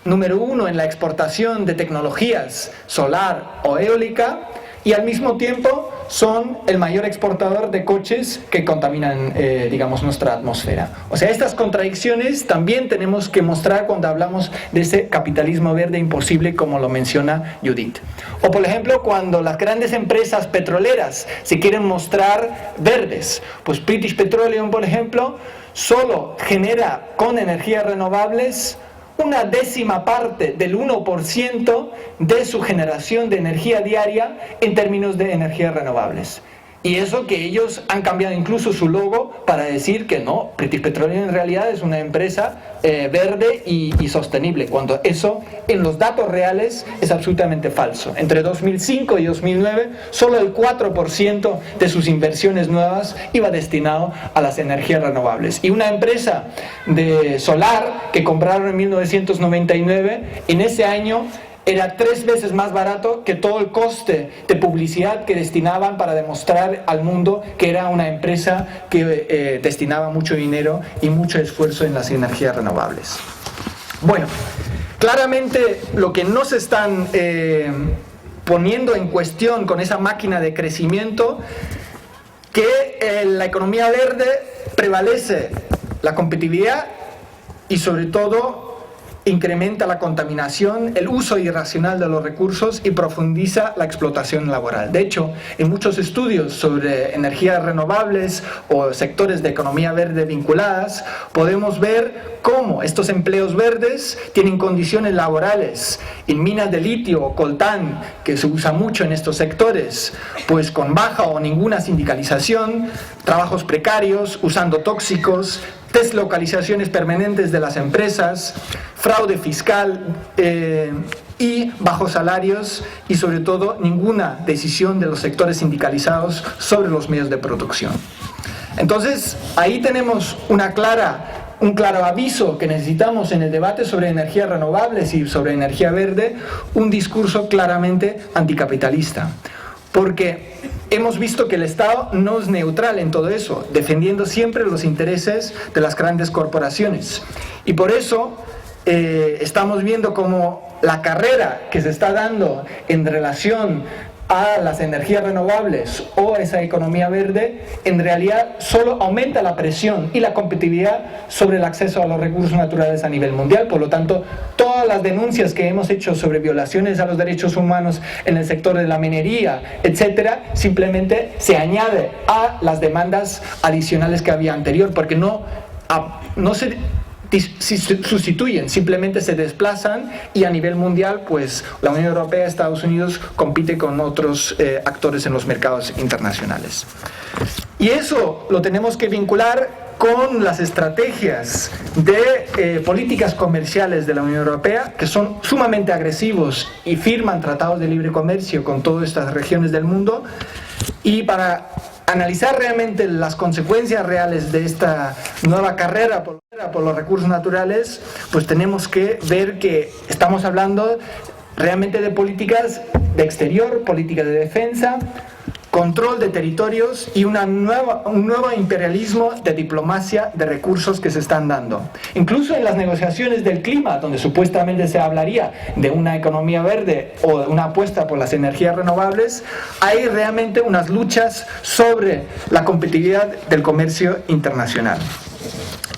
número 1 en la exportación de tecnologías solar o eólica, y al mismo tiempo son el mayor exportador de coches que contaminan, digamos, nuestra atmósfera. O sea, estas contradicciones también tenemos que mostrar cuando hablamos de ese capitalismo verde imposible, como lo menciona Judith. O, por ejemplo, cuando las grandes empresas petroleras se quieren mostrar verdes, pues British Petroleum, por ejemplo, solo genera con energías renovables una décima parte del 1% de su generación de energía diaria en términos de energías renovables. Y eso que ellos han cambiado incluso su logo para decir que no, British Petroleum en realidad es una empresa verde y sostenible, cuando eso en los datos reales es absolutamente falso. Entre 2005 y 2009, solo el 4% de sus inversiones nuevas iba destinado a las energías renovables. Y una empresa de solar que compraron en 1999, en ese año era 3 veces más barato que todo el coste de publicidad que destinaban para demostrar al mundo que era una empresa que destinaba mucho dinero y mucho esfuerzo en las energías renovables. Bueno, claramente lo que no se están poniendo en cuestión con esa máquina de crecimiento, que en la economía verde prevalece la competitividad y sobre todo incrementa la contaminación, el uso irracional de los recursos y profundiza la explotación laboral. De hecho, en muchos estudios sobre energías renovables o sectores de economía verde vinculadas, podemos ver cómo estos empleos verdes tienen condiciones laborales en minas de litio o coltán, que se usa mucho en estos sectores, pues con baja o ninguna sindicalización, trabajos precarios, usando tóxicos, deslocalizaciones permanentes de las empresas, fraude fiscal y bajos salarios y sobre todo ninguna decisión de los sectores sindicalizados sobre los medios de producción. Entonces ahí tenemos un claro aviso que necesitamos en el debate sobre energías renovables y sobre energía verde, un discurso claramente anticapitalista. Porque hemos visto que el Estado no es neutral en todo eso, defendiendo siempre los intereses de las grandes corporaciones. Y por eso estamos viendo cómo la carrera que se está dando en relación a las energías renovables o esa economía verde, en realidad solo aumenta la presión y la competitividad sobre el acceso a los recursos naturales a nivel mundial. Por lo tanto, todas las denuncias que hemos hecho sobre violaciones a los derechos humanos en el sector de la minería, etcétera, simplemente se añade a las demandas adicionales que había anterior, porque no se sustituyen, simplemente se desplazan y a nivel mundial pues la Unión Europea, Estados Unidos compite con otros actores en los mercados internacionales. Y eso lo tenemos que vincular con las estrategias de políticas comerciales de la Unión Europea, que son sumamente agresivos y firman tratados de libre comercio con todas estas regiones del mundo. Y para analizar realmente las consecuencias reales de esta nueva carrera por los recursos naturales, pues tenemos que ver que estamos hablando realmente de políticas de exterior, políticas de defensa, control de territorios y un nuevo imperialismo de diplomacia de recursos que se están dando. Incluso en las negociaciones del clima, donde supuestamente se hablaría de una economía verde o de una apuesta por las energías renovables, hay realmente unas luchas sobre la competitividad del comercio internacional.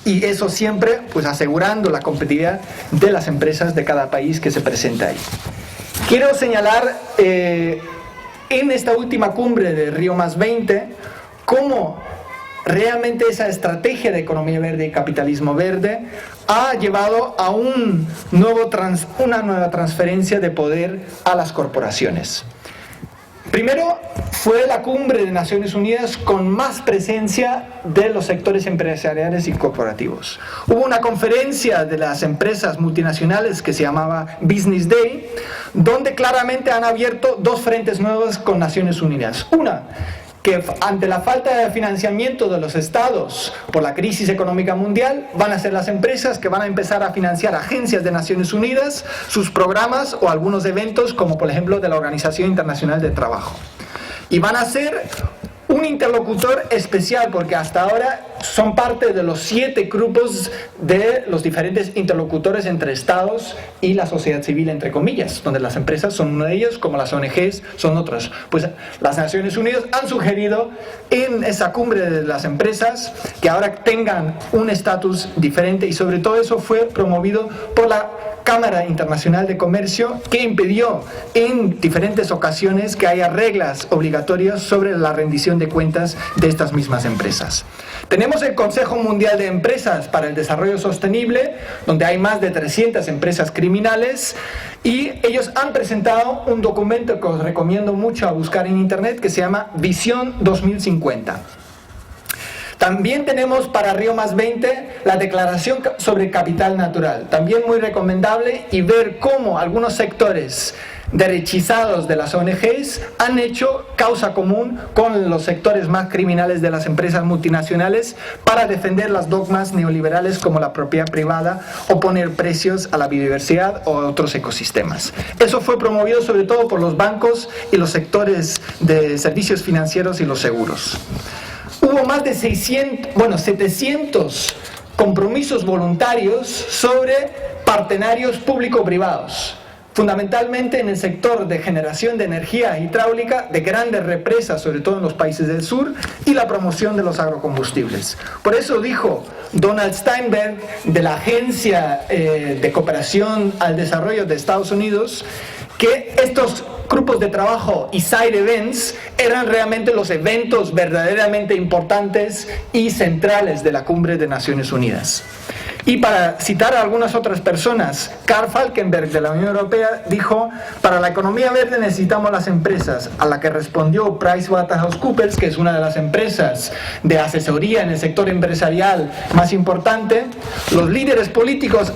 Y eso siempre pues asegurando la competitividad de las empresas de cada país que se presenta ahí. Quiero señalar en esta última cumbre de Río+20, cómo realmente esa estrategia de economía verde y capitalismo verde ha llevado a una nueva transferencia de poder a las corporaciones. Primero fue la cumbre de Naciones Unidas con más presencia de los sectores empresariales y corporativos. Hubo una conferencia de las empresas multinacionales que se llamaba Business Day, donde claramente han abierto dos frentes nuevos con Naciones Unidas. Una, que ante la falta de financiamiento de los estados por la crisis económica mundial, van a ser las empresas que van a empezar a financiar agencias de Naciones Unidas, sus programas o algunos eventos como por ejemplo de la Organización Internacional del Trabajo. Y van a ser un interlocutor especial porque hasta ahora son parte de los 7 grupos de los diferentes interlocutores entre estados y la sociedad civil, entre comillas, donde las empresas son uno de ellos, como las ONGs son otros. Pues las Naciones Unidas han sugerido en esa cumbre de las empresas que ahora tengan un estatus diferente y sobre todo eso fue promovido por la Cámara Internacional de Comercio, que impidió en diferentes ocasiones que haya reglas obligatorias sobre la rendición de cuentas de estas mismas empresas. Tenemos el Consejo Mundial de Empresas para el Desarrollo Sostenible, donde hay más de 300 empresas criminales, y ellos han presentado un documento que os recomiendo mucho a buscar en internet, que se llama Visión 2050. También tenemos para Río+20 la Declaración sobre Capital Natural, también muy recomendable, y ver cómo algunos sectores derechizados de las ONGs han hecho causa común con los sectores más criminales de las empresas multinacionales para defender las dogmas neoliberales como la propiedad privada o poner precios a la biodiversidad o a otros ecosistemas. Eso fue promovido sobre todo por los bancos y los sectores de servicios financieros y los seguros. Hubo más de 700 compromisos voluntarios sobre partenarios público-privados. fundamentalmente en el sector de generación de energía hidráulica de grandes represas, sobre todo en los países del sur, y la promoción de los agrocombustibles. Por eso dijo Donald Steinberg, de la Agencia de Cooperación al Desarrollo de Estados Unidos, que estos grupos de trabajo y side events eran realmente los eventos verdaderamente importantes y centrales de la Cumbre de Naciones Unidas. Y para citar a algunas otras personas, Karl Falkenberg de la Unión Europea dijo: para la economía verde necesitamos las empresas, a la que respondió PricewaterhouseCoopers, que es una de las empresas de asesoría en el sector empresarial más importante. Los líderes políticos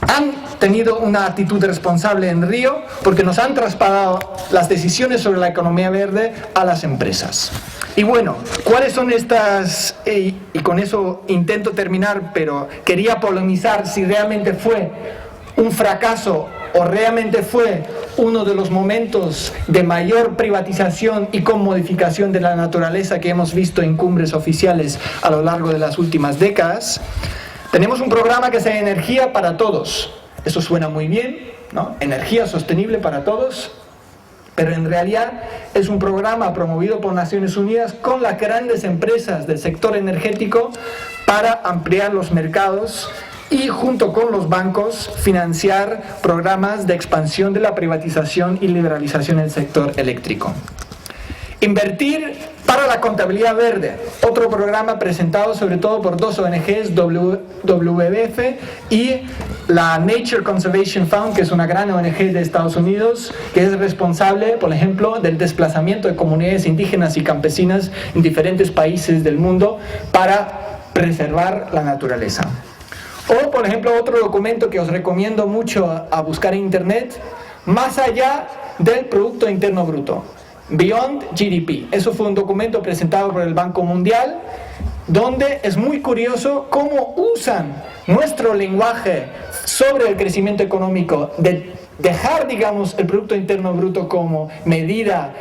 han tenido una actitud responsable en Río porque nos han traspasado las decisiones sobre la economía verde a las empresas. Y bueno, ¿cuáles son estas? Y con eso intento terminar, pero quería polemizar si realmente fue un fracaso o realmente fue uno de los momentos de mayor privatización y con modificación de la naturaleza que hemos visto en cumbres oficiales a lo largo de las últimas décadas. Tenemos un programa que sea energía para todos. Eso suena muy bien, ¿no? Energía sostenible para todos. Pero en realidad es un programa promovido por Naciones Unidas con las grandes empresas del sector energético para ampliar los mercados y, junto con los bancos, financiar programas de expansión de la privatización y liberalización del sector eléctrico. Invertir para la contabilidad verde, otro programa presentado sobre todo por dos ONGs, WWF y la Nature Conservation Fund, que es una gran ONG de Estados Unidos, que es responsable, por ejemplo, del desplazamiento de comunidades indígenas y campesinas en diferentes países del mundo para preservar la naturaleza. O, por ejemplo, otro documento que os recomiendo mucho a buscar en internet, Más allá del Producto Interno Bruto, Beyond GDP. Eso fue un documento presentado por el Banco Mundial, donde es muy curioso cómo usan nuestro lenguaje sobre el crecimiento económico, de dejar, digamos, el Producto Interno Bruto como medida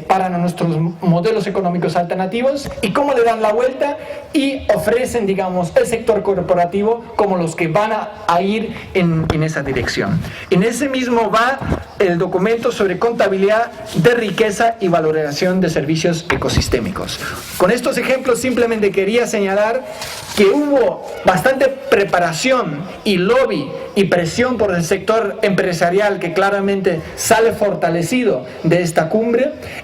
para nuestros modelos económicos alternativos, y cómo le dan la vuelta y ofrecen, digamos, el sector corporativo como los que van a ir en esa dirección. En ese mismo va el documento sobre contabilidad de riqueza y valoración de servicios ecosistémicos. Con estos ejemplos simplemente quería señalar que hubo bastante preparación y lobby y presión por el sector empresarial, que claramente sale fortalecido de esta cumbre,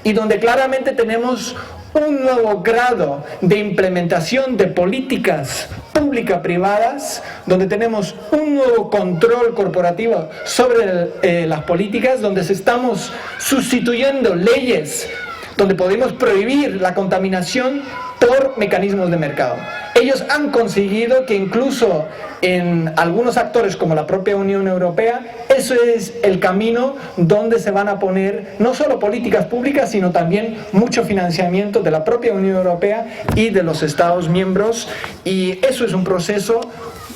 y donde claramente tenemos un nuevo grado de implementación de políticas público-privadas, donde tenemos un nuevo control corporativo sobre las políticas, donde se estamos sustituyendo leyes donde podemos prohibir la contaminación por mecanismos de mercado. Ellos han conseguido que incluso en algunos actores como la propia Unión Europea, eso es el camino donde se van a poner no solo políticas públicas, sino también mucho financiamiento de la propia Unión Europea y de los Estados miembros, y eso es un proceso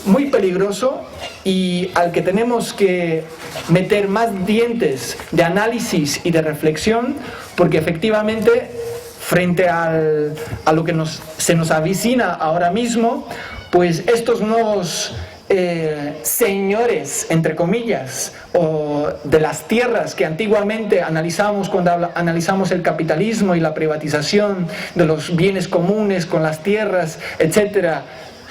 muy peligroso y al que tenemos que meter más dientes de análisis y de reflexión, porque efectivamente frente a lo que se nos avicina ahora mismo, pues estos nuevos señores, entre comillas, o de las tierras que antiguamente analizamos cuando analizamos el capitalismo y la privatización de los bienes comunes con las tierras, etcétera,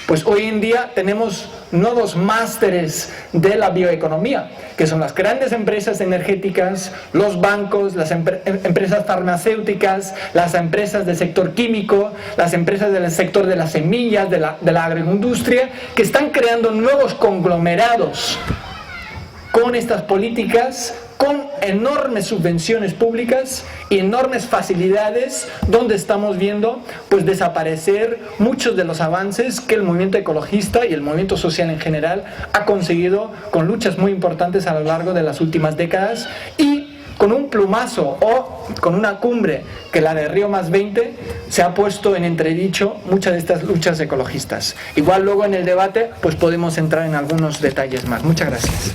pues hoy en día tenemos nuevos másteres de la bioeconomía, que son las grandes empresas energéticas, los bancos, las empresas farmacéuticas, las empresas del sector químico, las empresas del sector de las semillas, de la agroindustria, que están creando nuevos conglomerados con estas políticas, con enormes subvenciones públicas y enormes facilidades, donde estamos viendo pues desaparecer muchos de los avances que el movimiento ecologista y el movimiento social en general ha conseguido con luchas muy importantes a lo largo de las últimas décadas, y con un plumazo o con una cumbre que la de Río +20 se ha puesto en entredicho muchas de estas luchas ecologistas. Igual luego en el debate pues podemos entrar en algunos detalles más. Muchas gracias.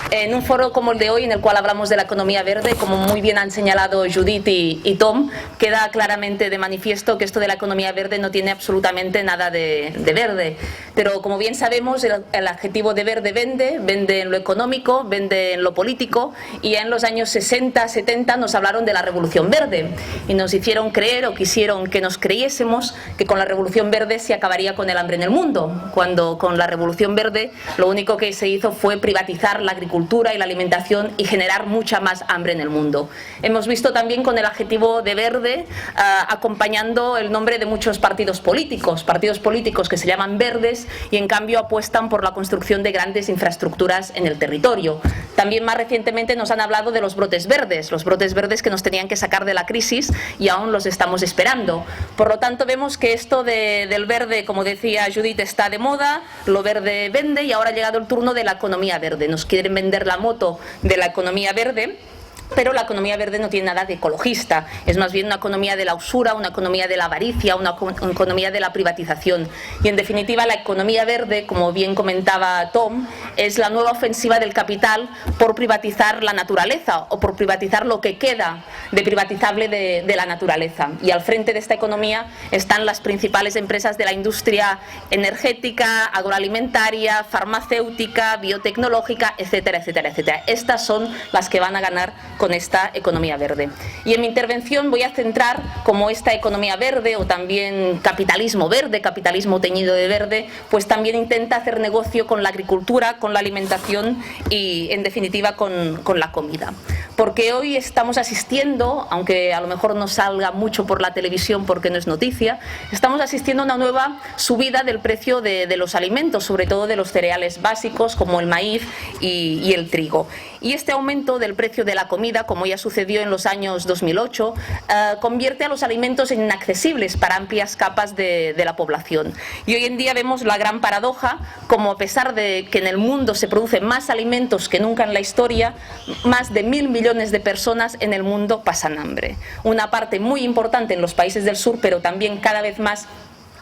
En un foro como el de hoy, en el cual hablamos de la economía verde, como muy bien han señalado Judith y Tom, queda claramente de manifiesto que esto de la economía verde no tiene absolutamente nada de verde. Pero como bien sabemos, el adjetivo de verde vende en lo económico, vende en lo político, y ya en los años 60, 70 nos hablaron de la revolución verde y nos hicieron creer, o quisieron que nos creyésemos, que con la revolución verde se acabaría con el hambre en el mundo, cuando con la revolución verde lo único que se hizo fue privatizar la agricultura y la alimentación y generar mucha más hambre en el mundo. Hemos visto también con el adjetivo de verde acompañando el nombre de muchos partidos políticos que se llaman verdes y en cambio apuestan por la construcción de grandes infraestructuras en el territorio. También más recientemente nos han hablado de los brotes verdes que nos tenían que sacar de la crisis y aún los estamos esperando. Por lo tanto, vemos que esto del verde, como decía Judith, está de moda, lo verde vende, y ahora ha llegado el turno de la economía verde. Nos quieren vender la moto de la economía verde, pero la economía verde no tiene nada de ecologista, es más bien una economía de la usura, una economía de la avaricia, una economía de la privatización. Y en definitiva la economía verde, como bien comentaba Tom, es la nueva ofensiva del capital por privatizar la naturaleza o por privatizar lo que queda de privatizable de la naturaleza. Y al frente de esta economía están las principales empresas de la industria energética, agroalimentaria, farmacéutica, biotecnológica, etcétera, etcétera, etcétera. Estas son las que van a ganar con esta economía verde. Y en mi intervención voy a centrar cómo esta economía verde, o también capitalismo verde, capitalismo teñido de verde, pues también intenta hacer negocio con la agricultura, con la alimentación y en definitiva con la comida. Porque hoy estamos asistiendo, aunque a lo mejor no salga mucho por la televisión porque no es noticia, estamos asistiendo a una nueva subida del precio de los alimentos, sobre todo de los cereales básicos como el maíz y el trigo. Y este aumento del precio de la comida, como ya sucedió en los años 2008, convierte a los alimentos en inaccesibles para amplias capas de la población. Y hoy en día vemos la gran paradoja, como a pesar de que en el mundo se producen más alimentos que nunca en la historia, más de 1.000 millones de personas en el mundo pasan hambre. Una parte muy importante en los países del sur, pero también cada vez más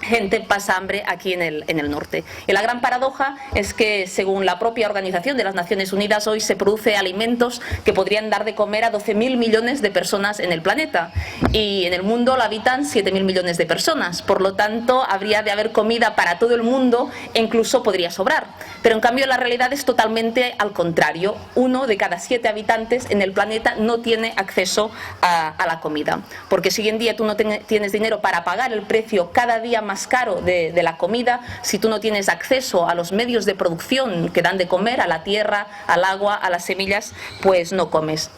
gente pasa hambre aquí en el norte. Y la gran paradoja es que, según la propia Organización de las Naciones Unidas, hoy se produce alimentos que podrían dar de comer a 12.000 millones de personas en el planeta. Y en el mundo lo habitan 7.000 millones de personas. Por lo tanto, habría de haber comida para todo el mundo e incluso podría sobrar. Pero en cambio la realidad es totalmente al contrario. 1 de cada 7 habitantes en el planeta no tiene acceso a la comida. Porque si hoy en día tú no tienes dinero para pagar el precio cada día más caro de la comida, si tú no tienes acceso a los medios de producción que dan de comer, a la tierra, al agua, a las semillas, pues no comes.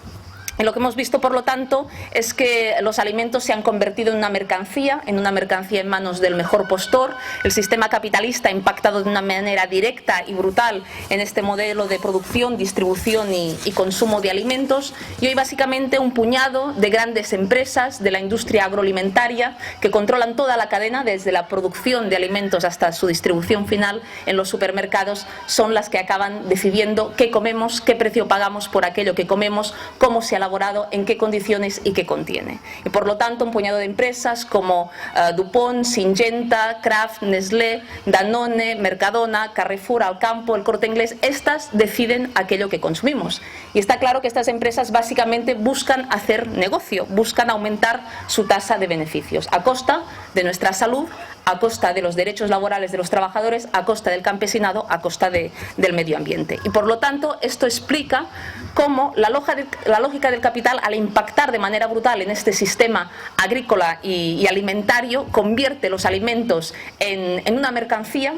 Y lo que hemos visto, por lo tanto, es que los alimentos se han convertido en una mercancía en manos del mejor postor. El sistema capitalista ha impactado de una manera directa y brutal en este modelo de producción, distribución y consumo de alimentos. Y hoy básicamente un puñado de grandes empresas de la industria agroalimentaria que controlan toda la cadena, desde la producción de alimentos hasta su distribución final en los supermercados, son las que acaban decidiendo qué comemos, qué precio pagamos por aquello que comemos, cómo se elaborado, en qué condiciones y qué contiene. Y por lo tanto un puñado de empresas como DuPont, Syngenta, Kraft, Nestlé, Danone, Mercadona, Carrefour, Alcampo, El Corte Inglés, estas deciden aquello que consumimos. Y está claro que estas empresas básicamente buscan hacer negocio, buscan aumentar su tasa de beneficios a costa de nuestra salud, a costa de los derechos laborales de los trabajadores, a costa del campesinado, a costa del medio ambiente. Y por lo tanto esto explica cómo la lógica del capital, al impactar de manera brutal en este sistema agrícola y alimentario, convierte los alimentos en una mercancía.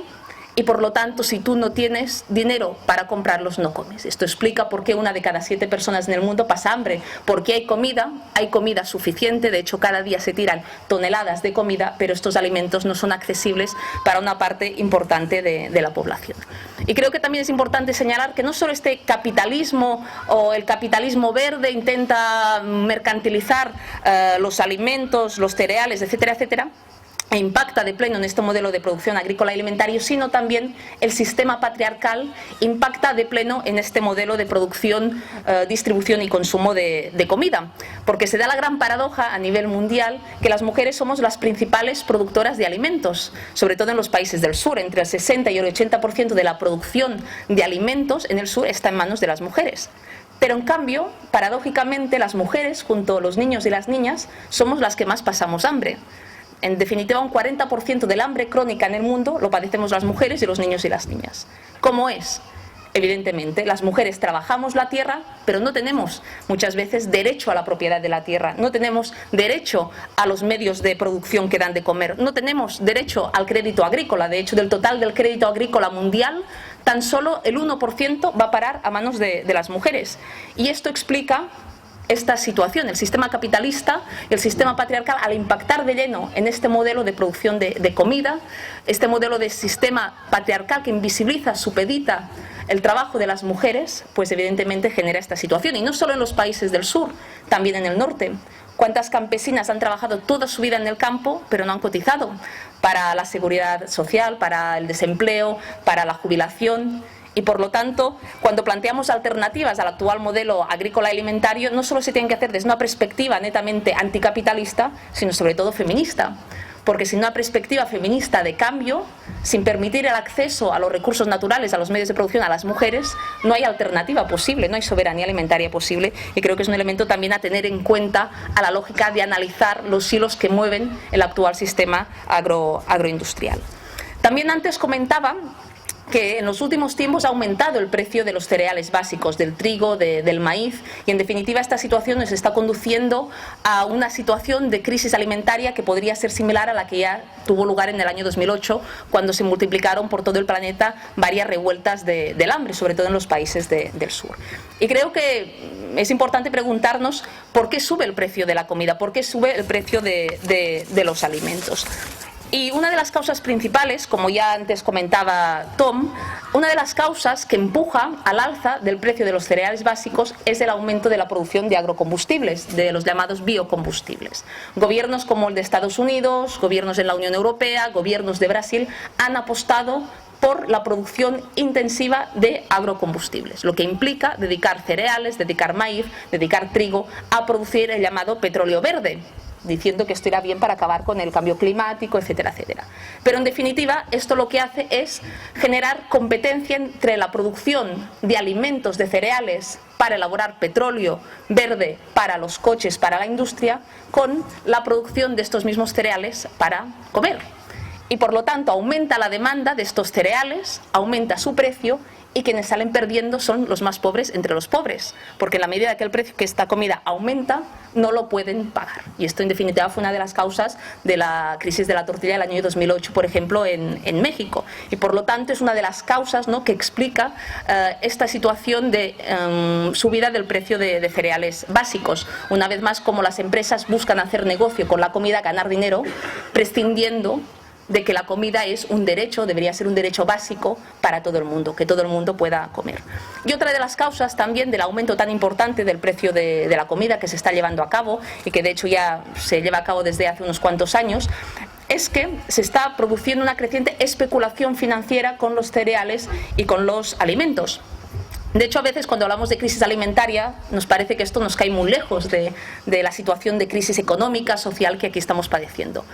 Y por lo tanto, si tú no tienes dinero para comprarlos, no comes. Esto explica por qué 1 de cada 7 personas en el mundo pasa hambre. Porque hay comida suficiente. De hecho, cada día se tiran toneladas de comida, pero estos alimentos no son accesibles para una parte importante de la población. Y creo que también es importante señalar que no solo este capitalismo o el capitalismo verde intenta mercantilizar los alimentos, los cereales, etcétera, etcétera, e impacta de pleno en este modelo de producción agrícola alimentario, sino también el sistema patriarcal impacta de pleno en este modelo de producción, distribución y consumo de comida, porque se da la gran paradoja a nivel mundial que las mujeres somos las principales productoras de alimentos, sobre todo en los países del sur. Entre el 60 y el 80% de la producción de alimentos en el sur está en manos de las mujeres. Pero en cambio, paradójicamente, las mujeres, junto a los niños y las niñas, somos las que más pasamos hambre. En definitiva, un 40% del hambre crónica en el mundo lo padecemos las mujeres y los niños y las niñas. ¿Cómo es? Evidentemente, las mujeres trabajamos la tierra, pero no tenemos muchas veces derecho a la propiedad de la tierra, no tenemos derecho a los medios de producción que dan de comer, no tenemos derecho al crédito agrícola. De hecho, del total del crédito agrícola mundial, tan solo el 1% va a parar a manos de las mujeres. Y esto explica esta situación. El sistema capitalista y el sistema patriarcal, al impactar de lleno en este modelo de producción de comida, este modelo de sistema patriarcal que invisibiliza, supedita el trabajo de las mujeres, pues evidentemente genera esta situación. Y no solo en los países del sur, también en el norte. ¿Cuántas campesinas han trabajado toda su vida en el campo, pero no han cotizado para la seguridad social, para el desempleo, para la jubilación? Y por lo tanto, cuando planteamos alternativas al actual modelo agrícola alimentario, no solo se tienen que hacer desde una perspectiva netamente anticapitalista, sino sobre todo feminista. Porque sin una perspectiva feminista de cambio, sin permitir el acceso a los recursos naturales, a los medios de producción, a las mujeres, no hay alternativa posible, no hay soberanía alimentaria posible. Y creo que es un elemento también a tener en cuenta a la lógica de analizar los hilos que mueven el actual sistema agroindustrial. También antes comentaba que en los últimos tiempos ha aumentado el precio de los cereales básicos, del trigo, del maíz, y en definitiva esta situación nos está conduciendo a una situación de crisis alimentaria que podría ser similar a la que ya tuvo lugar en el año 2008, cuando se multiplicaron por todo el planeta varias revueltas del hambre, sobre todo en los países del sur. Y creo que es importante preguntarnos por qué sube el precio de la comida, por qué sube el precio de los alimentos. Y una de las causas principales, como ya antes comentaba Tom, una de las causas que empuja al alza del precio de los cereales básicos es el aumento de la producción de agrocombustibles, de los llamados biocombustibles. Gobiernos como el de Estados Unidos, gobiernos en la Unión Europea, gobiernos de Brasil han apostado por la producción intensiva de agrocombustibles, lo que implica dedicar cereales, dedicar maíz, dedicar trigo a producir el llamado petróleo verde, diciendo que esto irá bien para acabar con el cambio climático, etcétera, etcétera. Pero en definitiva, esto lo que hace es generar competencia entre la producción de alimentos, de cereales, para elaborar petróleo verde para los coches, para la industria, con la producción de estos mismos cereales para comer. Y por lo tanto aumenta la demanda de estos cereales, aumenta su precio, y quienes salen perdiendo son los más pobres entre los pobres, porque en la medida que el precio que esta comida aumenta, no lo pueden pagar. Y esto en definitiva fue una de las causas de la crisis de la tortilla del año 2008, por ejemplo, en México. Y por lo tanto es una de las causas, ¿no?, que explica esta situación de subida del precio de cereales básicos. Una vez más, como las empresas buscan hacer negocio con la comida, ganar dinero, prescindiendo de que la comida es un derecho, debería ser un derecho básico para todo el mundo, que todo el mundo pueda comer. Y otra de las causas también del aumento tan importante del precio de la comida que se está llevando a cabo, y que de hecho ya se lleva a cabo desde hace unos cuantos años, es que se está produciendo una creciente especulación financiera con los cereales y con los alimentos. De hecho, a veces cuando hablamos de crisis alimentaria nos parece que esto nos cae muy lejos de la situación de crisis económica, social que aquí estamos padeciendo.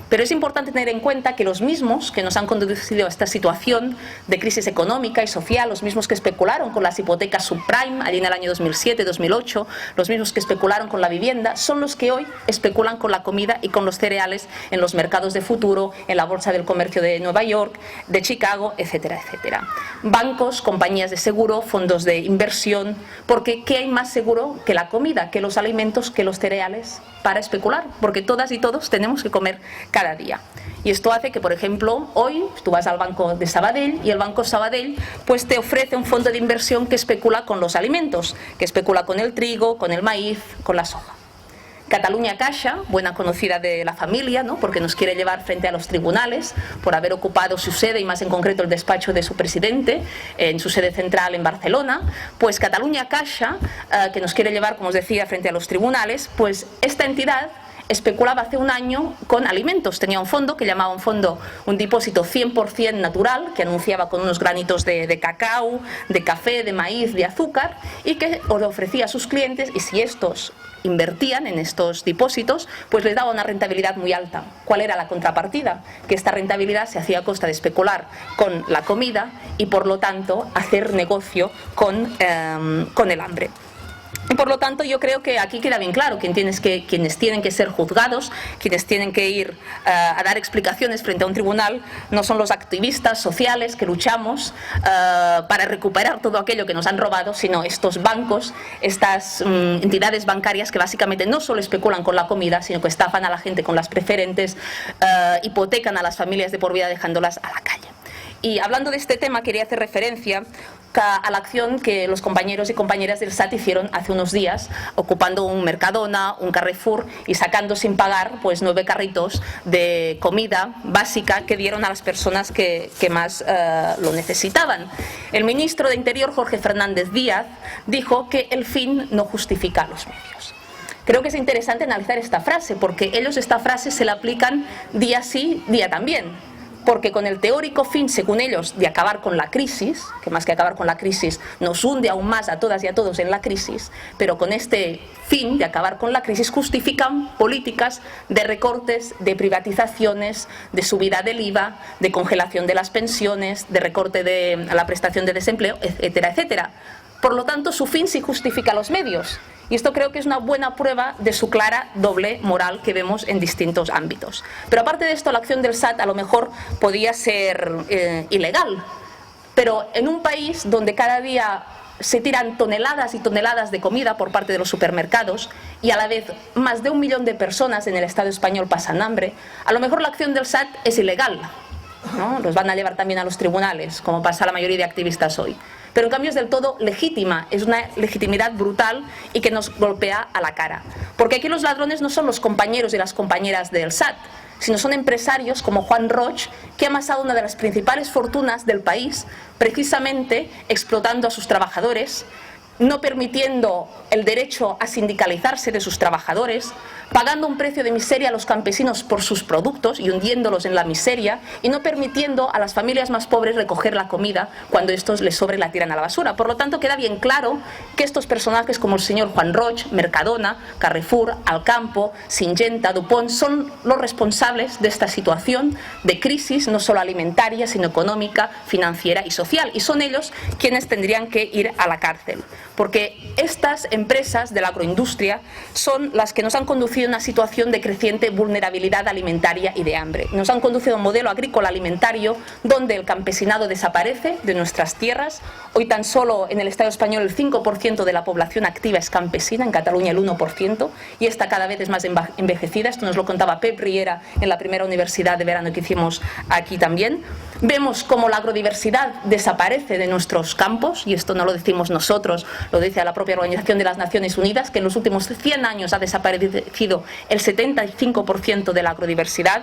Pero es importante tener en cuenta que los mismos que nos han conducido a esta situación de crisis económica y social, los mismos que especularon con las hipotecas subprime allí en el año 2007-2008, los mismos que especularon con la vivienda, son los que hoy especulan con la comida y con los cereales en los mercados de futuro, en la bolsa del comercio de Nueva York, de Chicago, etcétera, etcétera. Bancos, compañías de seguro, fondos de inversión, porque ¿qué hay más seguro que la comida, que los alimentos, que los cereales para especular? Porque todas y todos tenemos que comer cada día. Y esto hace que, por ejemplo, hoy tú vas al Banco de Sabadell y el Banco Sabadell pues te ofrece un fondo de inversión que especula con los alimentos, que especula con el trigo, con el maíz, con la soja. Catalunya Caixa, buena conocida de la familia, ¿no?, porque nos quiere llevar frente a los tribunales por haber ocupado su sede y más en concreto el despacho de su presidente en su sede central en Barcelona, pues Catalunya Caixa, que nos quiere llevar, como os decía, frente a los tribunales, pues esta entidad especulaba hace un año con alimentos. Tenía un fondo que llamaba un depósito 100% natural, que anunciaba con unos granitos de cacao, de café, de maíz, de azúcar, y que ofrecía a sus clientes, y si estos invertían en estos depósitos, pues les daba una rentabilidad muy alta. ¿Cuál era la contrapartida? Que esta rentabilidad se hacía a costa de especular con la comida y, por lo tanto, hacer negocio con el hambre. Y por lo tanto yo creo que aquí queda bien claro quienes tienen que ser juzgados, quienes tienen que ir a dar explicaciones frente a un tribunal, no son los activistas sociales que luchamos para recuperar todo aquello que nos han robado, sino estos bancos, estas entidades bancarias que básicamente no solo especulan con la comida, sino que estafan a la gente con las preferentes, hipotecan a las familias de por vida dejándolas a la calle. Y hablando de este tema, quería hacer referencia a la acción que los compañeros y compañeras del SAT hicieron hace unos días, ocupando un Mercadona, un Carrefour y sacando sin pagar pues 9 carritos de comida básica que dieron a las personas que más lo necesitaban. El ministro de Interior, Jorge Fernández Díaz, dijo que el fin no justifica los medios. Creo que es interesante analizar esta frase, porque ellos esta frase se la aplican día sí, día también. Porque con el teórico fin, según ellos, de acabar con la crisis, que más que acabar con la crisis nos hunde aún más a todas y a todos en la crisis, pero con este fin de acabar con la crisis justifican políticas de recortes, de privatizaciones, de subida del IVA, de congelación de las pensiones, de recorte de la prestación de desempleo, etcétera, etcétera. Por lo tanto, su fin sí justifica los medios. Y esto creo que es una buena prueba de su clara doble moral que vemos en distintos ámbitos. Pero aparte de esto, la acción del SAT a lo mejor podía ser ilegal. Pero en un país donde cada día se tiran toneladas y toneladas de comida por parte de los supermercados y a la vez más de 1 millón de personas en el Estado español pasan hambre, a lo mejor la acción del SAT es ilegal, ¿no? Los van a llevar también a los tribunales, como pasa a la mayoría de activistas hoy. Pero en cambio es del todo legítima, es una legitimidad brutal y que nos golpea a la cara. Porque aquí los ladrones no son los compañeros y las compañeras del SAT, sino son empresarios como Juan Roig, que ha amasado una de las principales fortunas del país, precisamente explotando a sus trabajadores, no permitiendo el derecho a sindicalizarse de sus trabajadores, pagando un precio de miseria a los campesinos por sus productos y hundiéndolos en la miseria, y no permitiendo a las familias más pobres recoger la comida cuando estos les sobre la tiran a la basura. Por lo tanto, queda bien claro que estos personajes como el señor Juan Roig, Mercadona, Carrefour, Alcampo, Syngenta, Dupont, son los responsables de esta situación de crisis, no solo alimentaria, sino económica, financiera y social. Y son ellos quienes tendrían que ir a la cárcel. Porque estas empresas de la agroindustria son las que nos han conducido a una situación de creciente vulnerabilidad alimentaria y de hambre. Nos han conducido a un modelo agrícola alimentario donde el campesinado desaparece de nuestras tierras. Hoy tan solo en el Estado español el 5% de la población activa es campesina, en Cataluña el 1%, y esta cada vez es más envejecida. Esto nos lo contaba Pep Riera en la primera universidad de verano que hicimos aquí también. Vemos cómo la agrodiversidad desaparece de nuestros campos, y esto no lo decimos nosotros, lo dice la propia Organización de las Naciones Unidas, que en los últimos 100 años ha desaparecido el 75% de la agrodiversidad.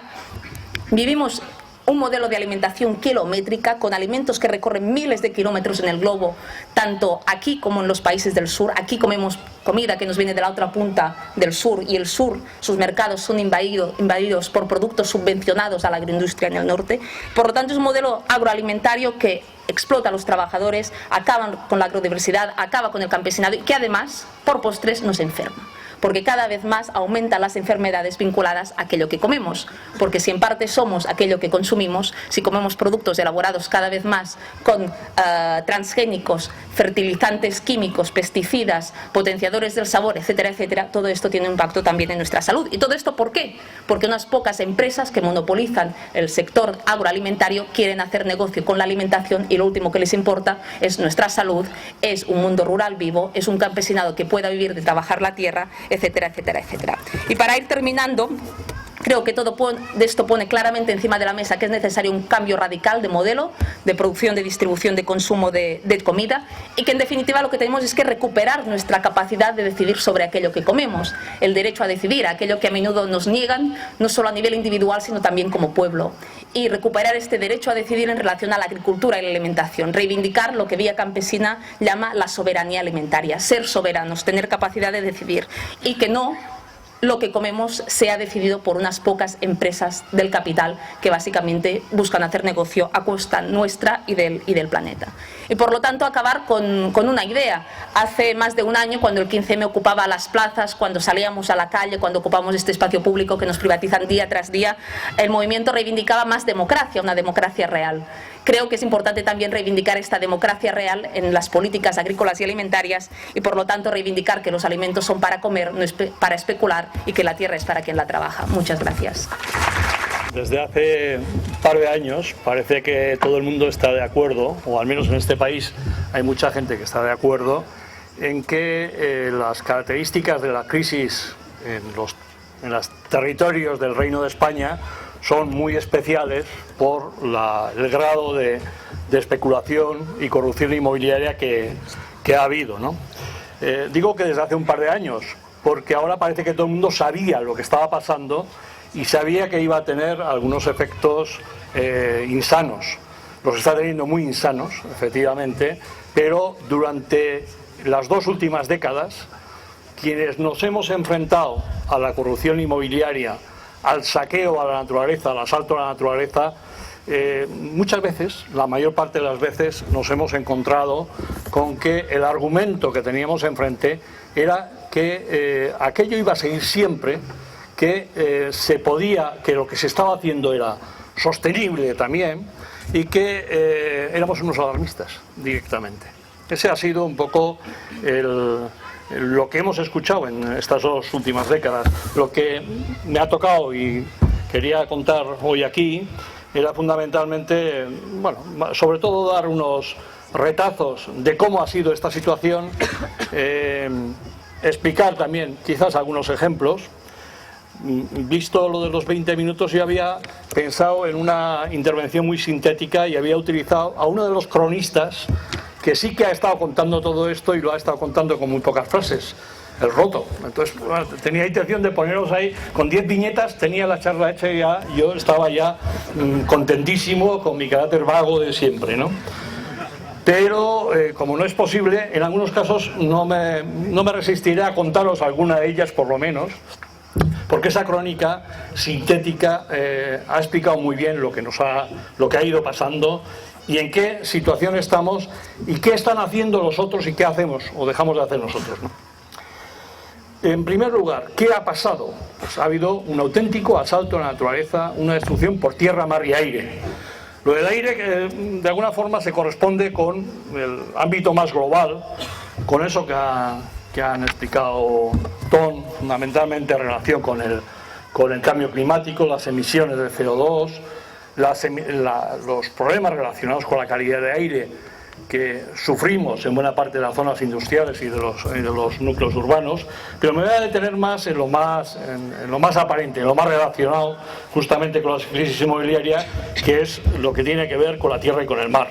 Vivimos un modelo de alimentación kilométrica con alimentos que recorren miles de kilómetros en el globo, tanto aquí como en los países del sur. Aquí comemos comida que nos viene de la otra punta del sur, y el sur, sus mercados son invadidos por productos subvencionados a la agroindustria en el norte. Por lo tanto, es un modelo agroalimentario que explota a los trabajadores, acaba con la agrodiversidad, acaba con el campesinado y que además, por postres, nos enferma. Porque cada vez más aumentan las enfermedades vinculadas a aquello que comemos. Porque si en parte somos aquello que consumimos, si comemos productos elaborados cada vez más con transgénicos, fertilizantes químicos, pesticidas, potenciadores del sabor, etcétera, etcétera, todo esto tiene un impacto también en nuestra salud. ¿Y todo esto por qué? Porque unas pocas empresas que monopolizan el sector agroalimentario quieren hacer negocio con la alimentación, y lo último que les importa es nuestra salud, es un mundo rural vivo, es un campesinado que pueda vivir de trabajar la tierra, etcétera, etcétera, etcétera. Y para ir terminando, creo que todo de esto pone claramente encima de la mesa que es necesario un cambio radical de modelo, de producción, de distribución, de consumo de comida, y que en definitiva lo que tenemos es que recuperar nuestra capacidad de decidir sobre aquello que comemos, el derecho a decidir, aquello que a menudo nos niegan, no solo a nivel individual, sino también como pueblo. Y recuperar este derecho a decidir en relación a la agricultura y la alimentación, reivindicar lo que Vía Campesina llama la soberanía alimentaria, ser soberanos, tener capacidad de decidir, y que no lo que comemos sea decidido por unas pocas empresas del capital que básicamente buscan hacer negocio a costa nuestra y del planeta. Y por lo tanto acabar con una idea. Hace más de un año, cuando el 15M ocupaba las plazas, cuando salíamos a la calle, cuando ocupamos este espacio público que nos privatizan día tras día, el movimiento reivindicaba más democracia, una democracia real. Creo que es importante también reivindicar esta democracia real en las políticas agrícolas y alimentarias y por lo tanto reivindicar que los alimentos son para comer, no es para especular y que la tierra es para quien la trabaja. Muchas gracias. Desde hace un par de años parece que todo el mundo está de acuerdo, o al menos en este país hay mucha gente que está de acuerdo, en que las características de la crisis en los territorios del Reino de España son muy especiales por el grado de especulación y corrupción inmobiliaria que ha habido, ¿no? Digo que desde hace un par de años, porque ahora parece que todo el mundo sabía lo que estaba pasando y sabía que iba a tener algunos efectos insanos. Los está teniendo muy insanos, efectivamente, pero durante las 2 últimas décadas, quienes nos hemos enfrentado a la corrupción inmobiliaria, al saqueo a la naturaleza, al asalto a la naturaleza, muchas veces, la mayor parte de las veces, nos hemos encontrado con que el argumento que teníamos enfrente era que aquello iba a seguir siempre, que que lo que se estaba haciendo era sostenible también y que éramos unos alarmistas directamente. Ese ha sido un poco lo que hemos escuchado en estas 2 últimas décadas. Lo que me ha tocado y quería contar hoy aquí era fundamentalmente, bueno, sobre todo dar unos retazos de cómo ha sido esta situación, explicar también quizás algunos ejemplos. Visto lo de los 20 minutos, yo había pensado en una intervención muy sintética y había utilizado a uno de los cronistas que sí que ha estado contando todo esto y lo ha estado contando con muy pocas frases, el Roto. Entonces, bueno, tenía intención de poneros ahí, con 10 viñetas tenía la charla hecha y ya, yo estaba ya contentísimo con mi carácter vago de siempre, ¿no? Pero, como no es posible, en algunos casos no me resistiré a contaros alguna de ellas por lo menos, porque esa crónica sintética ha explicado muy bien lo que ha ido pasando y en qué situación estamos y qué están haciendo los otros y qué hacemos o dejamos de hacer nosotros, ¿no? En primer lugar, ¿qué ha pasado? Pues ha habido un auténtico asalto a la naturaleza, una destrucción por tierra, mar y aire. Lo del aire, que de alguna forma se corresponde con el ámbito más global, con eso que han explicado Tom, fundamentalmente en relación con el cambio climático, las emisiones de CO2, los problemas relacionados con la calidad de aire que sufrimos en buena parte de las zonas industriales y de los núcleos urbanos, pero me voy a detener más en lo más aparente, en lo más relacionado justamente con la crisis inmobiliaria, que es lo que tiene que ver con la tierra y con el mar.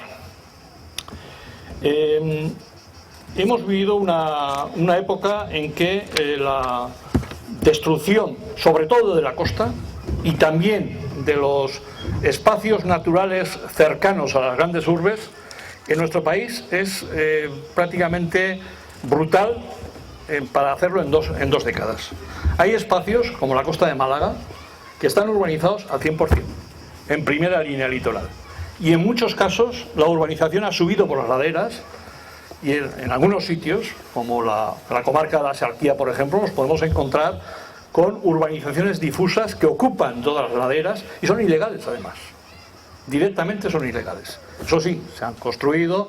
Hemos vivido una época en que la destrucción, sobre todo de la costa y también de los espacios naturales cercanos a las grandes urbes, en nuestro país es prácticamente brutal para hacerlo en dos décadas. Hay espacios, como la costa de Málaga, que están urbanizados al 100%, en primera línea litoral. Y en muchos casos la urbanización ha subido por las laderas y en algunos sitios, como la comarca de la Axarquía, por ejemplo, nos podemos encontrar con urbanizaciones difusas que ocupan todas las laderas y son ilegales además. Directamente son ilegales. Eso sí, se han construido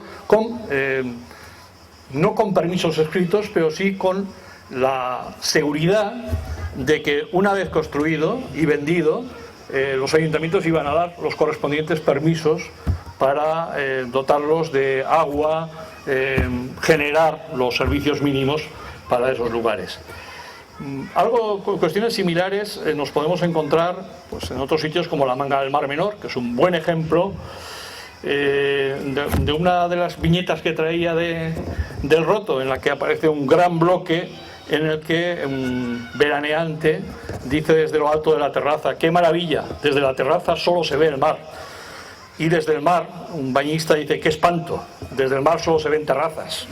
no con permisos escritos, pero sí con la seguridad de que una vez construido y vendido, los ayuntamientos iban a dar los correspondientes permisos para dotarlos de agua, generar los servicios mínimos para esos lugares. Cuestiones similares nos podemos encontrar pues, en otros sitios como la Manga del Mar Menor, que es un buen ejemplo de una de las viñetas que traía del Roto, en la que aparece un gran bloque en el que un veraneante dice desde lo alto de la terraza: ¡qué maravilla! Desde la terraza solo se ve el mar. Y desde el mar, un bañista dice: ¡qué espanto! Desde el mar solo se ven terrazas.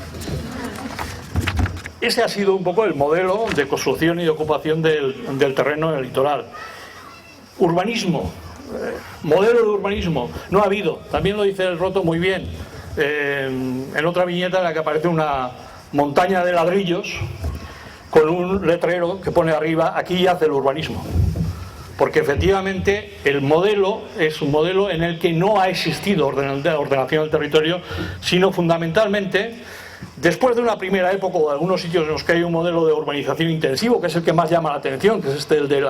ese ha sido un poco el modelo de construcción y de ocupación del terreno en el litoral. Urbanismo, modelo de urbanismo, no ha habido. También lo dice el Roto muy bien, en otra viñeta en la que aparece una montaña de ladrillos con un letrero que pone arriba: aquí yace el urbanismo. Porque efectivamente el modelo es un modelo en el que no ha existido ordenación del territorio, sino fundamentalmente después de una primera época o de algunos sitios en los que hay un modelo de urbanización intensivo, que es el que más llama la atención, que es el de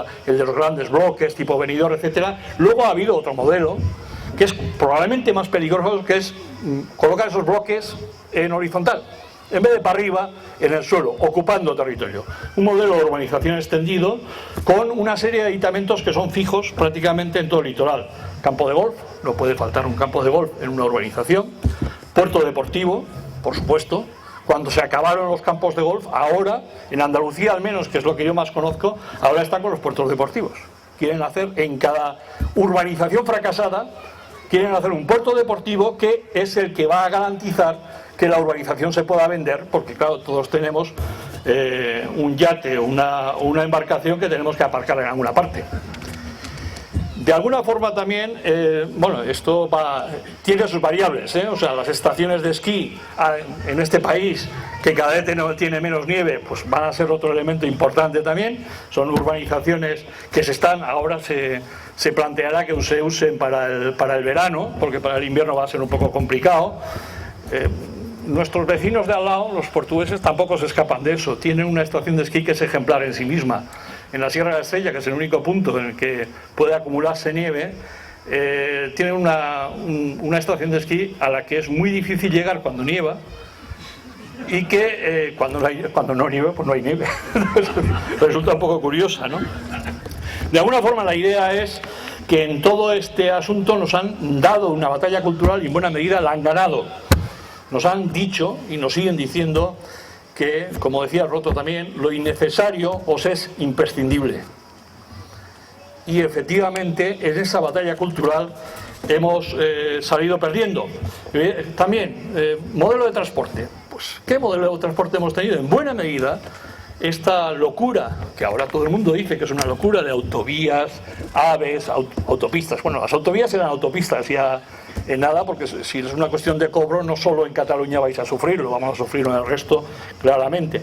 los grandes bloques tipo Benidorm, etcétera. Luego ha habido otro modelo que es probablemente más peligroso, que es colocar esos bloques en horizontal, en vez de para arriba, en el suelo, ocupando territorio. Un modelo de urbanización extendido con una serie de aditamentos que son fijos prácticamente en todo el litoral. Campo de golf, no puede faltar un campo de golf en una urbanización. Puerto deportivo, por supuesto. Cuando se acabaron los campos de golf, ahora, en Andalucía al menos, que es lo que yo más conozco, ahora están con los puertos deportivos. Quieren hacer en cada urbanización fracasada, quieren hacer un puerto deportivo que es el que va a garantizar que la urbanización se pueda vender, porque claro, todos tenemos un yate, una embarcación que tenemos que aparcar en alguna parte. De alguna forma también, bueno, esto tiene sus variables, o sea, las estaciones de esquí en este país, que cada vez tiene menos nieve, pues van a ser otro elemento importante también. Son urbanizaciones que ahora se planteará que se usen para el verano, porque para el invierno va a ser un poco complicado. Nuestros vecinos de al lado, los portugueses, tampoco se escapan de eso. Tienen una estación de esquí que es ejemplar en sí misma. En la Sierra de la Estrella, que es el único punto en el que puede acumularse nieve, tienen una estación de esquí a la que es muy difícil llegar cuando nieva, y que cuando no nieva, pues no hay nieve. Resulta un poco curiosa, ¿no? De alguna forma la idea es que en todo este asunto nos han dado una batalla cultural y en buena medida la han ganado. Nos han dicho y nos siguen diciendo que, como decía Roto también, lo innecesario os es imprescindible. Y efectivamente en esa batalla cultural hemos salido perdiendo. También, modelo de transporte. Pues, ¿qué modelo de transporte hemos tenido? En buena medida, esta locura, que ahora todo el mundo dice que es una locura, de autovías, AVEs, autopistas. Bueno, las autovías eran autopistas ya en nada, porque si es una cuestión de cobro, no solo en Cataluña vais a sufrirlo, vamos a sufrirlo en el resto claramente.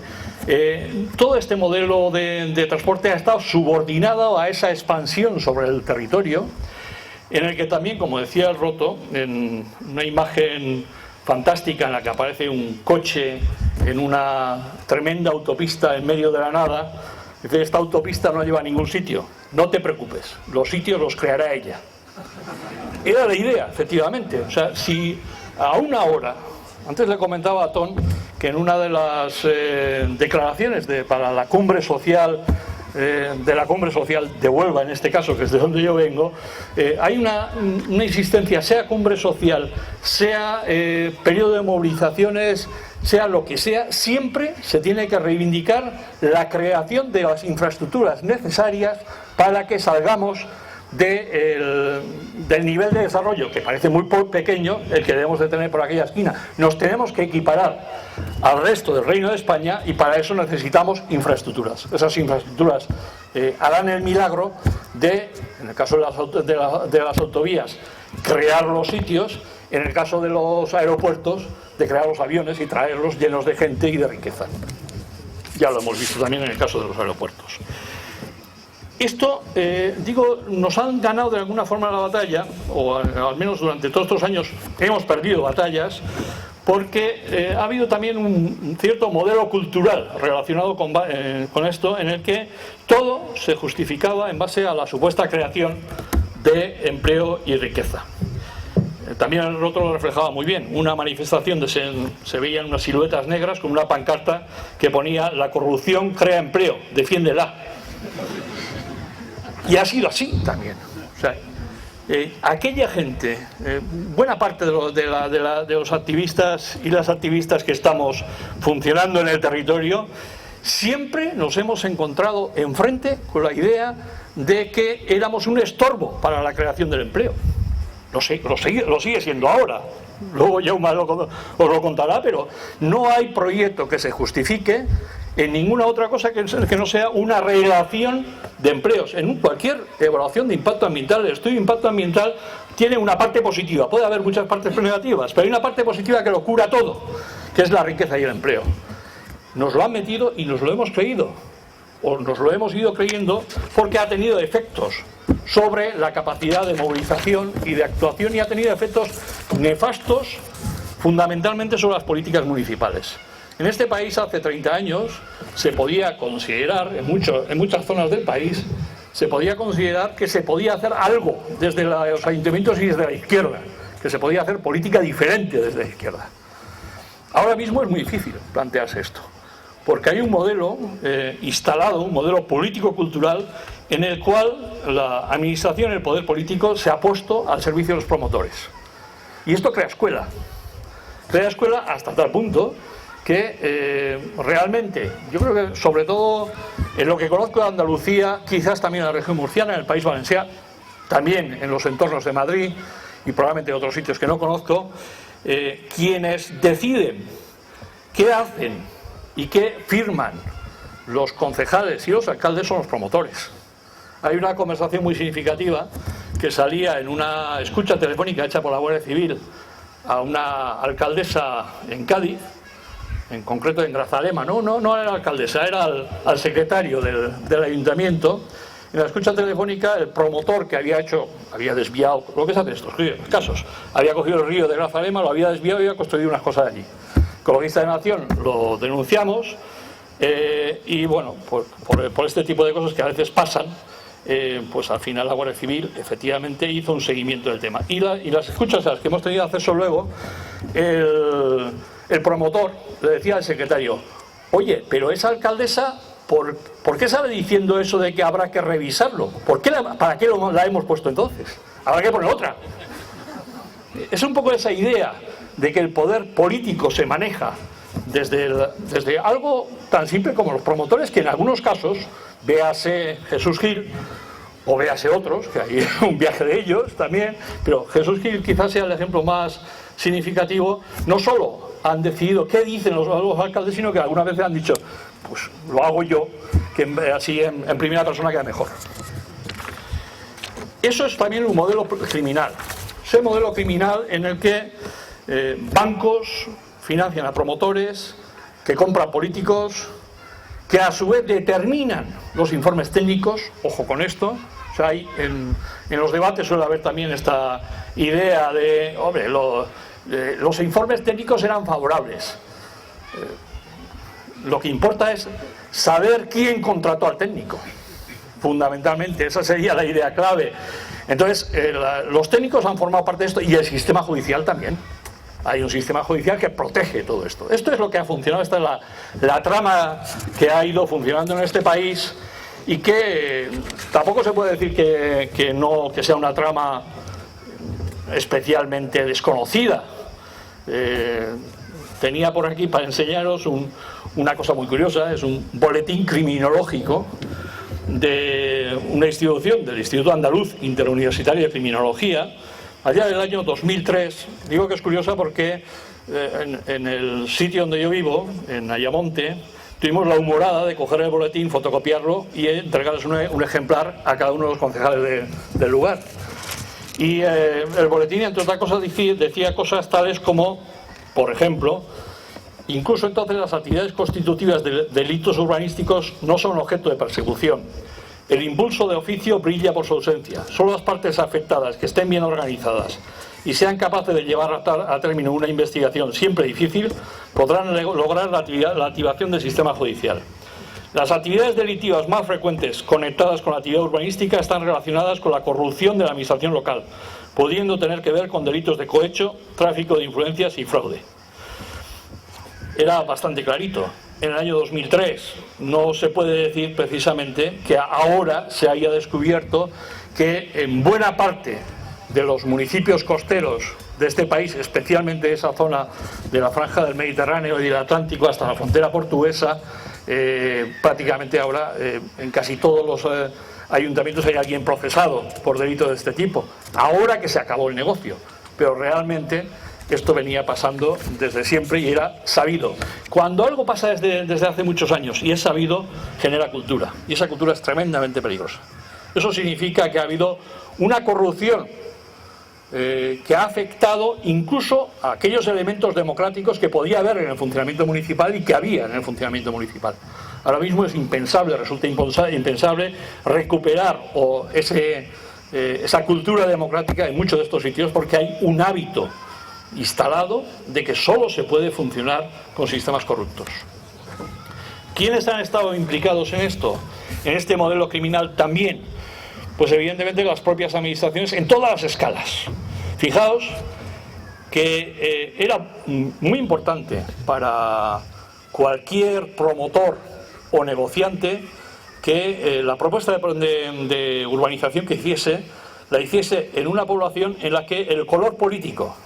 Todo este modelo de transporte ha estado subordinado a esa expansión sobre el territorio, en el que también, como decía el Roto, en una imagen fantástica en la que aparece un coche en una tremenda autopista en medio de la nada, dice: esta autopista no lleva a ningún sitio, no te preocupes, los sitios los creará ella. Era la idea, efectivamente. O sea, si a una hora, antes le comentaba a Tom que en una de las declaraciones para la cumbre social, de la cumbre social de Huelva, en este caso, que es de donde yo vengo, hay una insistencia, sea cumbre social, sea periodo de movilizaciones, sea lo que sea, siempre se tiene que reivindicar la creación de las infraestructuras necesarias para que salgamos del nivel de desarrollo, que parece muy pequeño, el que debemos de tener por aquella esquina. Nos tenemos que equiparar al resto del Reino de España, y para eso necesitamos infraestructuras. Esas infraestructuras harán el milagro de, en el caso de las autovías, crear los sitios, en el caso de los aeropuertos, de crear los aviones y traerlos llenos de gente y de riqueza. Ya lo hemos visto también en el caso de los aeropuertos. Esto, nos han ganado de alguna forma la batalla, o al menos durante todos estos años hemos perdido batallas, porque ha habido también un cierto modelo cultural relacionado con esto, en el que todo se justificaba en base a la supuesta creación de empleo y riqueza. También el Roto lo reflejaba muy bien. Una manifestación se veían unas siluetas negras con una pancarta que ponía: la corrupción crea empleo, defiéndela. Y ha sido así también. O sea, aquella gente, buena parte de los activistas y las activistas que estamos funcionando en el territorio, siempre nos hemos encontrado enfrente con la idea de que éramos un estorbo para la creación del empleo. lo sigue siendo ahora. Luego Jaume os lo contará, pero no hay proyecto que se justifique en ninguna otra cosa que no sea una relación de empleos. En cualquier evaluación de impacto ambiental, el estudio de impacto ambiental tiene una parte positiva. Puede haber muchas partes negativas, pero hay una parte positiva que lo cura todo, que es la riqueza y el empleo. Nos lo han metido y nos lo hemos creído, o nos lo hemos ido creyendo, porque ha tenido efectos sobre la capacidad de movilización y de actuación, y ha tenido efectos nefastos fundamentalmente sobre las políticas municipales. En este país hace 30 años se podía considerar, en muchas zonas del país, se podía considerar que se podía hacer algo desde los ayuntamientos y desde la izquierda, que se podía hacer política diferente desde la izquierda. Ahora mismo es muy difícil plantearse esto, porque hay un modelo instalado, un modelo político-cultural, en el cual la administración, el poder político, se ha puesto al servicio de los promotores. Y esto crea escuela. Crea escuela hasta tal punto que realmente, yo creo que sobre todo en lo que conozco de Andalucía, quizás también en la región murciana, en el País Valenciano, también en los entornos de Madrid y probablemente en otros sitios que no conozco, quienes deciden qué hacen y qué firman los concejales y los alcaldes son los promotores. Hay una conversación muy significativa que salía en una escucha telefónica hecha por la Guardia Civil a una alcaldesa en Cádiz, en concreto en Grazalema, no era la alcaldesa, era al secretario del ayuntamiento. En la escucha telefónica, el promotor que había desviado, lo que se hace en estos casos, había cogido el río de Grazalema, lo había desviado y había construido unas cosas allí. Ecologista de Nación lo denunciamos y bueno, por este tipo de cosas que a veces pasan, pues al final la Guardia Civil efectivamente hizo un seguimiento del tema. Y las escuchas a las que hemos tenido acceso luego, el promotor le decía al secretario: oye, pero esa alcaldesa, ¿por qué sale diciendo eso de que habrá que revisarlo? ¿Para qué la hemos puesto entonces? Habrá que poner otra. Es un poco esa idea de que el poder político se maneja desde algo tan simple como los promotores, que en algunos casos, véase Jesús Gil o véase otros, que hay un viaje de ellos también, pero Jesús Gil quizás sea el ejemplo más significativo. No solo han decidido qué dicen los alcaldes, sino que algunas veces han dicho: pues lo hago yo, que así en primera persona queda mejor. Eso es también un modelo criminal. Ese modelo criminal en el que bancos financian a promotores, que compran políticos, que a su vez determinan los informes técnicos. Ojo con esto. O sea, en los debates suele haber también esta idea de, hombre, los informes técnicos eran favorables. Lo que importa es saber quién contrató al técnico. Fundamentalmente, esa sería la idea clave. Entonces, los técnicos han formado parte de esto, y el sistema judicial también. Hay un sistema judicial que protege todo esto. Esto es lo que ha funcionado, esta es la trama que ha ido funcionando en este país, y que tampoco se puede decir que sea una trama especialmente desconocida. Tenía por aquí para enseñaros una cosa muy curiosa. Es un boletín criminológico de una institución, del Instituto Andaluz Interuniversitario de Criminología, allá del año 2003. Digo que es curiosa porque en el sitio donde yo vivo, en Ayamonte, tuvimos la humorada de coger el boletín, fotocopiarlo y entregarles un ejemplar a cada uno de los concejales del lugar. Y el boletín, entre otras cosas, decía cosas tales como, por ejemplo, incluso entonces las actividades constitutivas de delitos urbanísticos no son objeto de persecución. El impulso de oficio brilla por su ausencia. Solo las partes afectadas, que estén bien organizadas y sean capaces de llevar a término una investigación siempre difícil, podrán lograr la activación del sistema judicial. Las actividades delictivas más frecuentes conectadas con la actividad urbanística están relacionadas con la corrupción de la administración local, pudiendo tener que ver con delitos de cohecho, tráfico de influencias y fraude. Era bastante clarito. En el año 2003 no se puede decir precisamente que ahora se haya descubierto que en buena parte de los municipios costeros de este país, especialmente esa zona de la franja del Mediterráneo y del Atlántico hasta la frontera portuguesa, prácticamente ahora en casi todos los ayuntamientos hay alguien procesado por delitos de este tipo. ahora que se acabó el negocio, pero realmente esto venía pasando desde siempre y era sabido. Cuando algo pasa desde hace muchos años y es sabido, genera cultura, y esa cultura es tremendamente peligrosa. Eso significa que ha habido una corrupción que ha afectado incluso a aquellos elementos democráticos que podía haber en el funcionamiento municipal y que había en el funcionamiento municipal. Ahora mismo es impensable, resulta impensable recuperar esa cultura democrática en muchos de estos sitios, porque hay un hábito instalado de que solo se puede funcionar con sistemas corruptos. ¿Quiénes han estado implicados en esto? En este modelo criminal también. Pues evidentemente las propias administraciones en todas las escalas. Fijaos que era muy importante para cualquier promotor o negociante que la propuesta de urbanización que hiciese, la hiciese en una población en la que el color político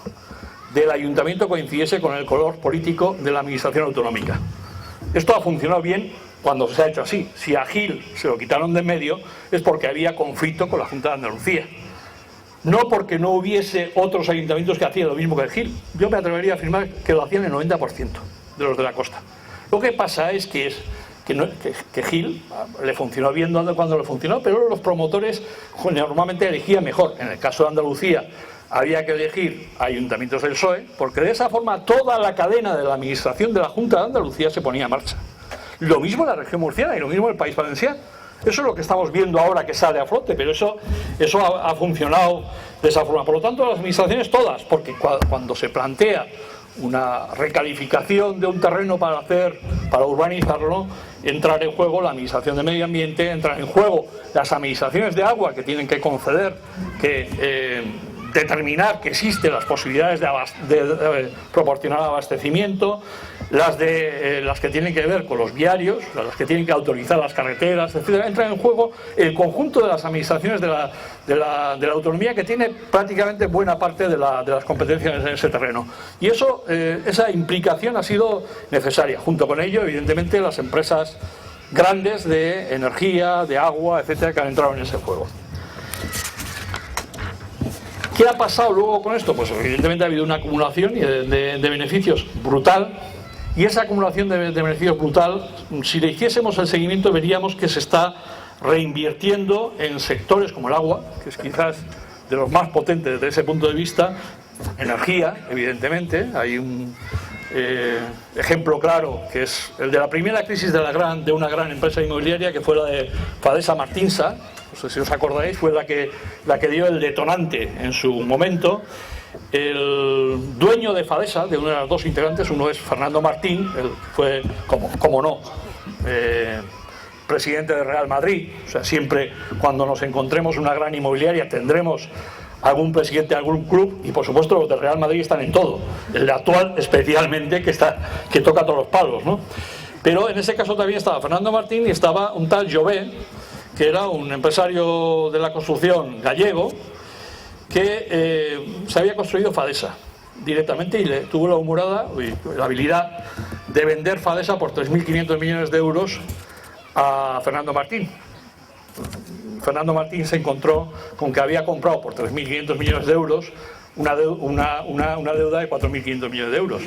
del ayuntamiento coincidiese con el color político de la administración autonómica. Esto ha funcionado bien cuando se ha hecho así. Si a Gil se lo quitaron de en medio es porque había conflicto con la Junta de Andalucía, no porque no hubiese otros ayuntamientos que hacían lo mismo que el Gil. Yo me atrevería a afirmar que lo hacían el 90% de los de la costa. Lo que pasa es que Gil le funcionó bien cuando le funcionó, pero los promotores normalmente elegían mejor. En el caso de Andalucía había que elegir ayuntamientos del PSOE, porque de esa forma toda la cadena de la administración de la Junta de Andalucía se ponía en marcha. Lo mismo en la región murciana y lo mismo en el País Valenciano. Eso es lo que estamos viendo ahora que sale a flote, pero eso ha funcionado de esa forma. Por lo tanto, las administraciones todas, porque cuando se plantea una recalificación de un terreno para urbanizarlo, entrar en juego la administración de medio ambiente, entrar en juego las administraciones de agua que tienen que conceder, determinar que existen las posibilidades de proporcionar abastecimiento, las que tienen que ver con los viarios, las que tienen que autorizar las carreteras, etcétera. Entra en juego el conjunto de las administraciones de la autonomía, que tiene prácticamente buena parte de las competencias en ese terreno. Y esa implicación ha sido necesaria. Junto con ello, evidentemente, las empresas grandes de energía, de agua, etcétera, que han entrado en ese juego. ¿Qué ha pasado luego con esto? Pues evidentemente ha habido una acumulación de beneficios brutal, y esa acumulación de beneficios brutal, si le hiciésemos el seguimiento, veríamos que se está reinvirtiendo en sectores como el agua, que es quizás de los más potentes desde ese punto de vista, energía, evidentemente. Hay un ejemplo claro, que es el de la primera crisis de una gran empresa inmobiliaria, que fue la de Fadesa Martinsa. No sé si os acordáis, fue la que dio el detonante en su momento. El dueño de Fadesa, de una de las dos integrantes, uno es Fernando Martín, él fue, como no, presidente de Real Madrid. O sea, siempre cuando nos encontremos una gran inmobiliaria tendremos algún presidente de algún club, y por supuesto los de Real Madrid están en todo, el actual especialmente, que toca todos los palos, ¿no? Pero en ese caso también estaba Fernando Martín y estaba un tal Jové, que era un empresario de la construcción gallego, que se había construido Fadesa directamente, y le tuvo la humorada y la habilidad de vender Fadesa por 3.500 millones de euros a Fernando Martín. Fernando Martín se encontró con que había comprado por 3.500 millones de euros una deuda de 4.500 millones de euros.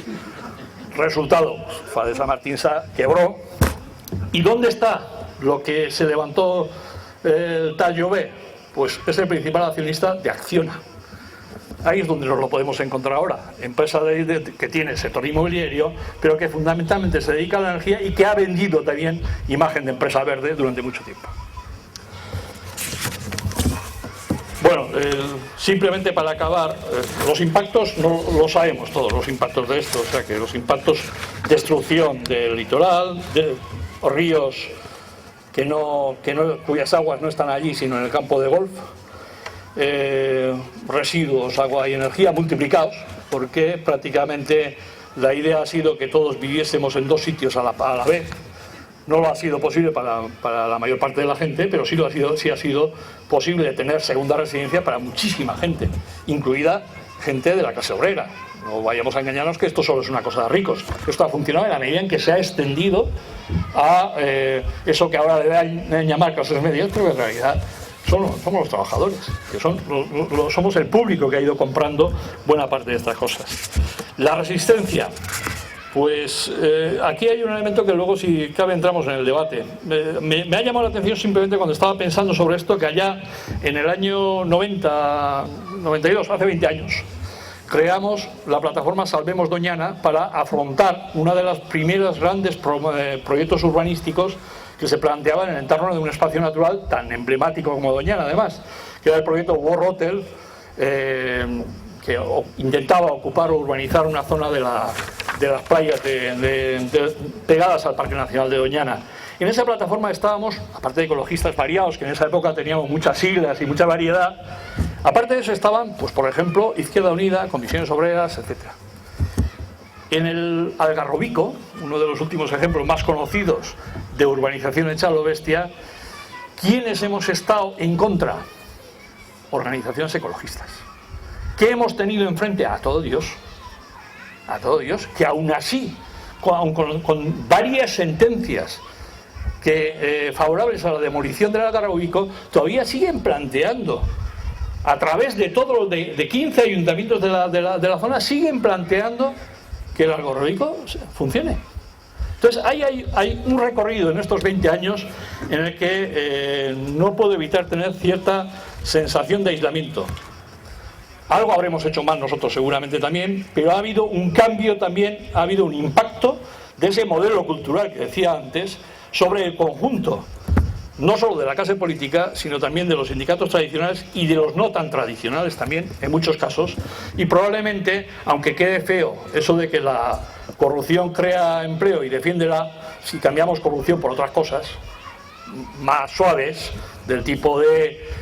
Resultado, Fadesa Martinsa quebró. ¿Y dónde está lo que se levantó el tal Jové? Pues es el principal accionista de Acciona. Ahí es donde nos lo podemos encontrar ahora. Empresa que tiene sector inmobiliario, pero que fundamentalmente se dedica a la energía y que ha vendido también imagen de empresa verde durante mucho tiempo. Bueno, simplemente para acabar, los impactos no lo sabemos todos, los impactos de esto, o sea que los impactos, destrucción del litoral, de ríos cuyas aguas no están allí sino en el campo de golf, residuos, agua y energía multiplicados, porque prácticamente la idea ha sido que todos viviésemos en dos sitios a la vez. No lo ha sido posible para la mayor parte de la gente, pero sí ha sido posible tener segunda residencia para muchísima gente, incluida gente de la clase obrera. No vayamos a engañarnos que esto solo es una cosa de ricos. Esto ha funcionado en la medida en que se ha extendido a eso que ahora le deben llamar clases medias, pero en realidad somos los trabajadores, que somos el público que ha ido comprando buena parte de estas cosas. La resistencia. Pues aquí hay un elemento que luego, si cabe, entramos en el debate. Me ha llamado la atención simplemente cuando estaba pensando sobre esto, que allá en el año 92, hace 20 años, creamos la plataforma Salvemos Doñana para afrontar una de las primeras grandes proyectos urbanísticos que se planteaban en el entorno de un espacio natural tan emblemático como Doñana, además, que era el proyecto War Hotel, que intentaba ocupar o urbanizar una zona de las playas pegadas al Parque Nacional de Doñana. En esa plataforma estábamos, aparte de ecologistas variados, que en esa época teníamos muchas siglas y mucha variedad, aparte de eso estaban, pues por ejemplo, Izquierda Unida, Comisiones Obreras, etc. En el Algarrobico, uno de los últimos ejemplos más conocidos de urbanización hecha a lo bestia, ¿quiénes hemos estado en contra? Organizaciones ecologistas. ¿Qué hemos tenido enfrente? A todo Dios, que aún así, con varias sentencias favorables a la demolición del Algarrobico, todavía siguen planteando, a través de de 15 ayuntamientos de la zona, siguen planteando que el Algarrobico funcione. Entonces hay un recorrido en estos 20 años en el que no puedo evitar tener cierta sensación de aislamiento. Algo habremos hecho mal nosotros seguramente también, pero ha habido un cambio también, ha habido un impacto de ese modelo cultural que decía antes sobre el conjunto, no solo de la clase política, sino también de los sindicatos tradicionales y de los no tan tradicionales también, en muchos casos. Y probablemente, aunque quede feo eso de que la corrupción crea empleo y defiéndela, si cambiamos corrupción por otras cosas más suaves, del tipo de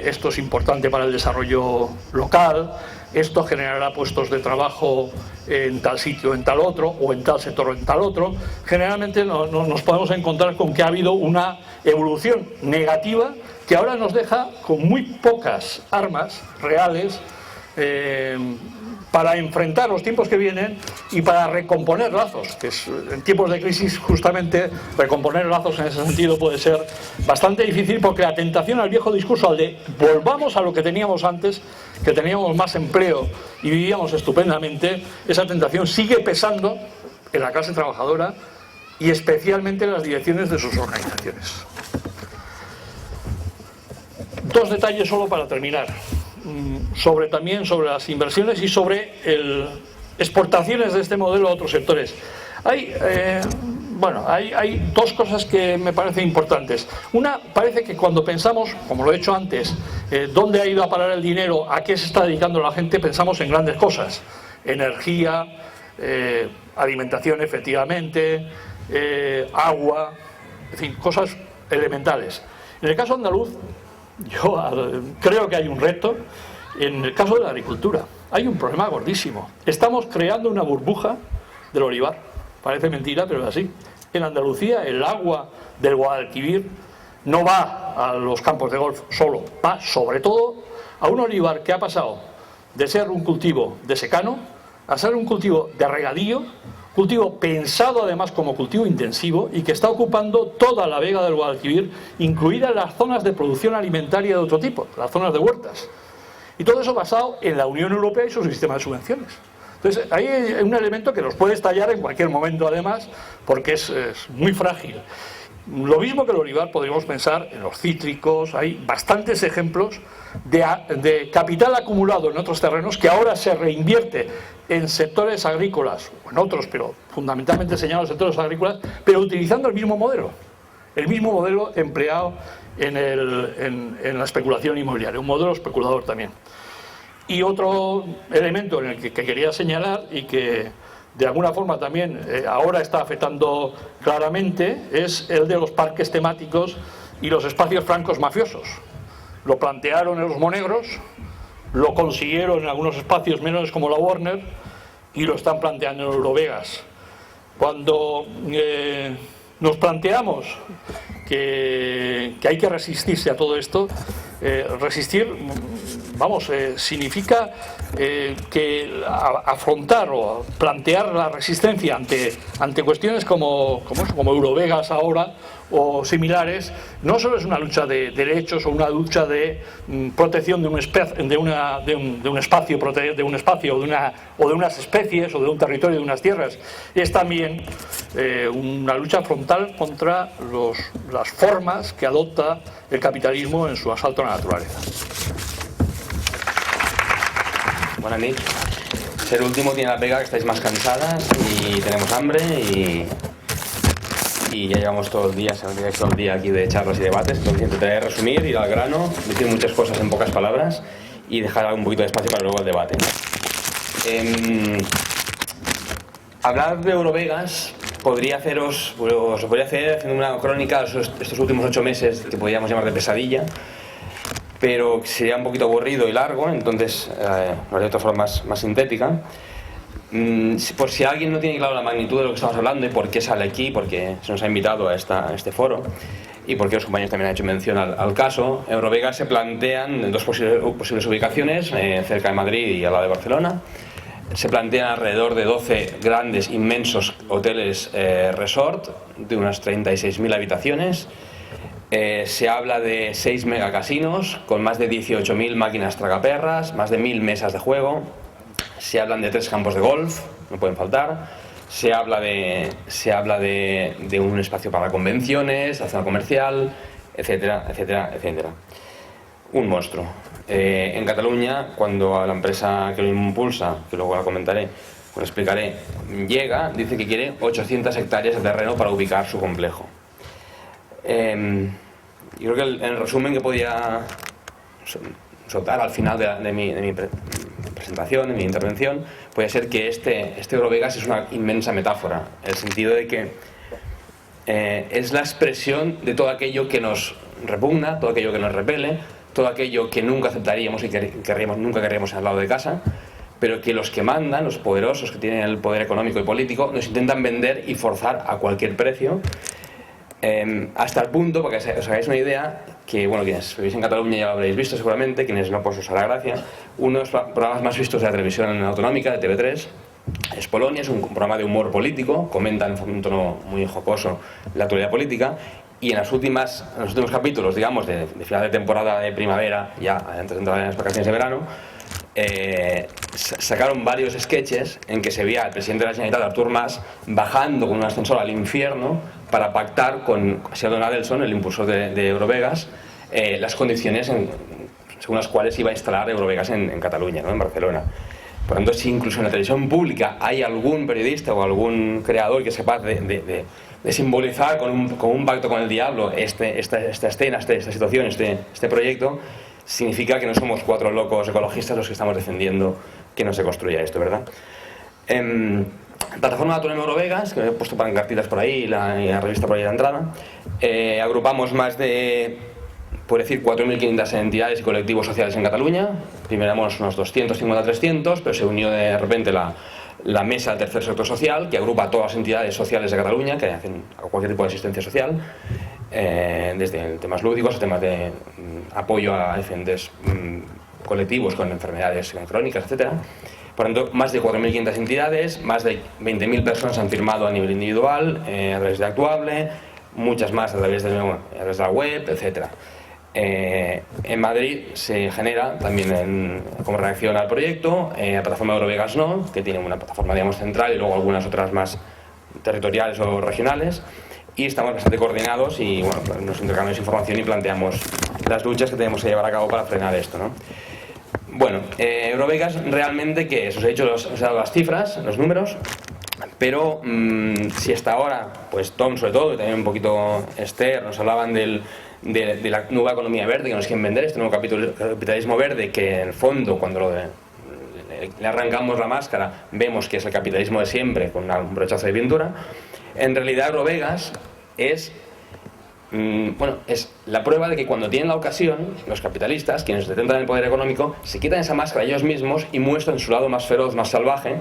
esto es importante para el desarrollo local, esto generará puestos de trabajo en tal sitio, en tal otro, o en tal sector o en tal otro, generalmente nos podemos encontrar con que ha habido una evolución negativa que ahora nos deja con muy pocas armas reales para enfrentar los tiempos que vienen y para recomponer lazos, que en tiempos de crisis justamente recomponer lazos en ese sentido puede ser bastante difícil, porque la tentación al viejo discurso, al de volvamos a lo que teníamos antes, que teníamos más empleo y vivíamos estupendamente, esa tentación sigue pesando en la clase trabajadora y especialmente en las direcciones de sus organizaciones. Dos detalles solo para terminar. También sobre las inversiones y sobre exportaciones de este modelo a otros sectores. Hay dos cosas que me parecen importantes. Una, parece que cuando pensamos, como lo he hecho antes, dónde ha ido a parar el dinero, a qué se está dedicando la gente, pensamos en grandes cosas. Energía, alimentación efectivamente, agua, en fin, cosas elementales. En el caso andaluz, yo creo que hay un reto. En el caso de la agricultura hay un problema gordísimo. Estamos creando una burbuja del olivar. Parece mentira, pero es así. En Andalucía el agua del Guadalquivir no va a los campos de golf solo, va sobre todo a un olivar que ha pasado de ser un cultivo de secano a ser un cultivo de regadío, cultivo pensado además como cultivo intensivo y que está ocupando toda la vega del Guadalquivir, incluidas las zonas de producción alimentaria de otro tipo, las zonas de huertas. Y todo eso basado en la Unión Europea y su sistema de subvenciones. Entonces, ahí hay un elemento que nos puede estallar en cualquier momento, además, porque es muy frágil. Lo mismo que el olivar, podríamos pensar en los cítricos. Hay bastantes ejemplos de capital acumulado en otros terrenos que ahora se reinvierte en sectores agrícolas, o en otros, pero fundamentalmente señalados sectores agrícolas, pero utilizando el mismo modelo empleado en la especulación inmobiliaria, un modelo especulador también. Y otro elemento en el que quería señalar y que de alguna forma también ahora está afectando claramente es el de los parques temáticos y los espacios francos mafiosos. Lo plantearon en los Monegros, lo consiguieron en algunos espacios menores como la Warner y lo están planteando en Eurovegas. Cuando nos planteamos que hay que resistirse a todo esto, resistir significa que afrontar o plantear la resistencia ante cuestiones como Eurovegas ahora o similares, no solo es una lucha de derechos o una lucha de protección de un espacio o de unas especies o de un territorio, de unas tierras, es también una lucha frontal contra las formas que adopta el capitalismo en su asalto a la naturaleza. Buenas noches. Ser último tiene la pega que estáis más cansadas y tenemos hambre y ya llevamos todo el día aquí de charlas y debates. Entonces intentaré resumir, ir al grano, decir muchas cosas en pocas palabras y dejar un poquito de espacio para luego el debate. Hablar de Eurovegas os podría hacer haciendo una crónica de estos últimos 8 meses que podríamos llamar de pesadilla, pero sería un poquito aburrido y largo, entonces lo haré de otra forma más sintética. Por si alguien no tiene claro la magnitud de lo que estamos hablando y por qué sale aquí, porque se nos ha invitado a este foro y porque los compañeros también han hecho mención al caso, Eurovegas se plantean en 2 posibles ubicaciones, cerca de Madrid y al lado de Barcelona. Se plantean alrededor de 12 grandes, inmensos hoteles resort de unas 36.000 habitaciones. Se habla de 6 megacasinos con más de 18.000 máquinas tragaperras, más de 1.000 mesas de juego. Se hablan de 3 campos de golf, no pueden faltar. Se habla de un espacio para convenciones, la zona comercial, etcétera, etcétera, etcétera. Un monstruo. En Cataluña, cuando la empresa que lo impulsa, que luego la comentaré, os explicaré, llega, dice que quiere 800 hectáreas de terreno para ubicar su complejo. Yo creo que el resumen que podía soltar al final de mi presentación, de mi intervención, puede ser que este Eurovegas es una inmensa metáfora, en el sentido de que es la expresión de todo aquello que nos repugna, todo aquello que nos repele, todo aquello que nunca aceptaríamos y nunca querríamos al lado de casa, pero que los que mandan, los poderosos que tienen el poder económico y político, nos intentan vender y forzar a cualquier precio, hasta el punto, para que os hagáis una idea, que bueno, quienes vivís en Cataluña ya lo habréis visto seguramente, quienes no, pues os hará gracia, uno de los programas más vistos de la televisión autonómica, de TV3, es Polonia, es un programa de humor político, comentan en un tono muy jocoso la actualidad política, y en los últimos capítulos, digamos, de final de temporada de primavera, ya antes de entrar en las vacaciones de verano, sacaron varios sketches en que se veía al presidente de la Generalitat, Artur Mas, bajando con un ascensor al infierno para pactar con Sheldon Adelson, el impulsor de Eurovegas, las condiciones según las cuales iba a instalar Eurovegas en Cataluña, ¿no? En Barcelona. Por lo tanto, si incluso en la televisión pública hay algún periodista o algún creador que sepa de simbolizar con un pacto con el diablo esta escena, esta situación, este proyecto, significa que no somos 4 locos ecologistas los que estamos defendiendo que no se construya esto, ¿verdad? Plataforma Autónoma Eurovegas, que me he puesto pancartitas por ahí y la revista por ahí de entrada, agrupamos más de, por decir, 4.500 entidades y colectivos sociales en Cataluña. Primero éramos unos 250-300, pero se unió de repente la mesa del tercer sector social, que agrupa a todas las entidades sociales de Cataluña que hacen cualquier tipo de asistencia social, desde temas lúdicos a temas de apoyo a diferentes colectivos con enfermedades crónicas, etc. Por tanto, más de 4.500 entidades, más de 20.000 personas han firmado a nivel individual, a través de Actuable, muchas más a través de la web, etc. En Madrid se genera también como reacción al proyecto la plataforma Eurovegas No, que tiene una plataforma, digamos, central y luego algunas otras más territoriales o regionales, y estamos bastante coordinados y bueno, nos intercambiamos información y planteamos las luchas que tenemos que llevar a cabo para frenar esto, ¿no? Bueno, Eurovegas realmente, ¿qué es? Os he dado las cifras, los números, pero si hasta ahora, pues Tom sobre todo, y también un poquito Esther, nos hablaban de la nueva economía verde que nos quieren vender, este nuevo capitalismo verde, que en el fondo, cuando le arrancamos la máscara, vemos que es el capitalismo de siempre, con un brochazo de pintura. En realidad Eurovegas es la prueba de que cuando tienen la ocasión, los capitalistas, quienes detentan el poder económico, se quitan esa máscara ellos mismos y muestran su lado más feroz, más salvaje,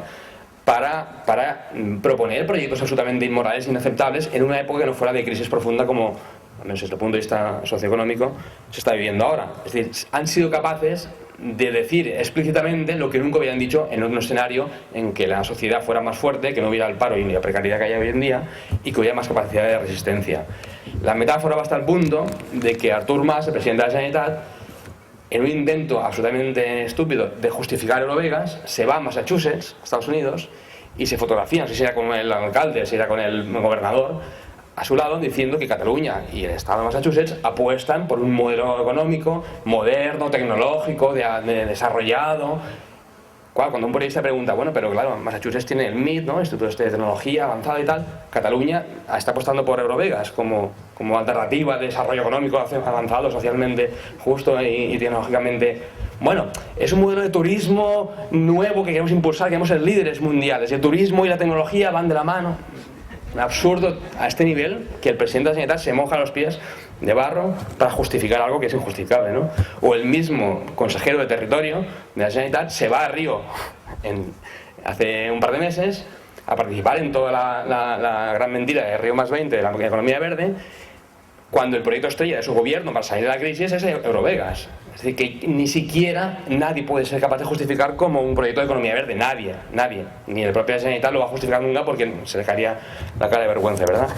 para proponer proyectos absolutamente inmorales e inaceptables en una época que no fuera de crisis profunda como, al menos desde el punto de vista socioeconómico, se está viviendo ahora. Es decir, han sido capaces de decir explícitamente lo que nunca habían dicho en un escenario en que la sociedad fuera más fuerte, que no hubiera el paro y la precariedad que hay hoy en día y que hubiera más capacidad de resistencia. La metáfora va hasta el punto de que Artur Mas, el presidente de la Generalitat, en un intento absolutamente estúpido de justificar Eurovegas, se va a Massachusetts, Estados Unidos, y se fotografía, no sé si era con el alcalde, si era con el gobernador, a su lado, diciendo que Cataluña y el estado de Massachusetts apuestan por un modelo económico moderno, tecnológico, desarrollado. Cuando un periodista pregunta, bueno, pero claro, Massachusetts tiene el MIT, ¿no? Instituto de Tecnología Avanzada y tal, Cataluña está apostando por Eurovegas como alternativa de desarrollo económico avanzado, socialmente justo y tecnológicamente. Bueno, es un modelo de turismo nuevo que queremos impulsar, queremos ser líderes mundiales. El turismo y la tecnología van de la mano. Absurdo a este nivel que el presidente de la Generalitat se moja los pies de barro para justificar algo que es injustificable, ¿no? O el mismo consejero de territorio de la Generalitat se va a Río hace un par de meses a participar en toda la gran mentira de Río +20 de la economía verde, cuando el proyecto estrella de su gobierno para salir de la crisis es Eurovegas. Es decir, que ni siquiera nadie puede ser capaz de justificar como un proyecto de economía verde. Nadie. Ni el propio Generalitat lo va a justificar nunca porque se le caería la cara de vergüenza, ¿verdad?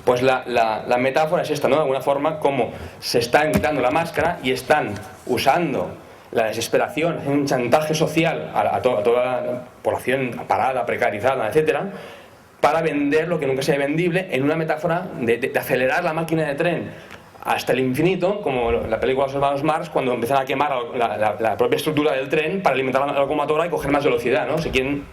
Pues la metáfora es esta, ¿no? De alguna forma, como se están quitando la máscara y están usando la desesperación, un chantaje social a toda la población parada, precarizada, etcétera, para vender lo que nunca sea vendible en una metáfora de acelerar la máquina de tren hasta el infinito, como la película Los hermanos Marx, cuando empiezan a quemar la propia estructura del tren para alimentar la locomotora y coger más velocidad, ¿no? Si quieren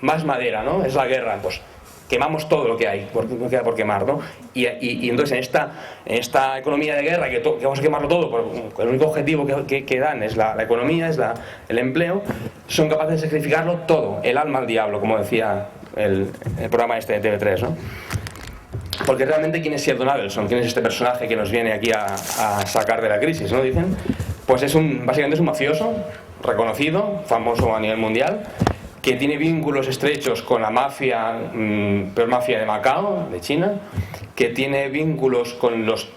más madera, ¿no? Es la guerra, pues quemamos todo lo que hay, no queda por quemar, ¿no? Y entonces en esta economía de guerra, que vamos a quemarlo todo, el único objetivo que dan es la economía, es el empleo, son capaces de sacrificarlo todo, el alma al diablo, como decía el programa este de TV3, ¿no? Porque realmente, ¿quién es Sheldon Adelson? ¿Quién es este personaje que nos viene aquí a sacar de la crisis, ¿no? Dicen, pues básicamente es un mafioso reconocido, famoso a nivel mundial, que tiene vínculos estrechos con la mafia, peor mafia de Macao, de China, que tiene vínculos con los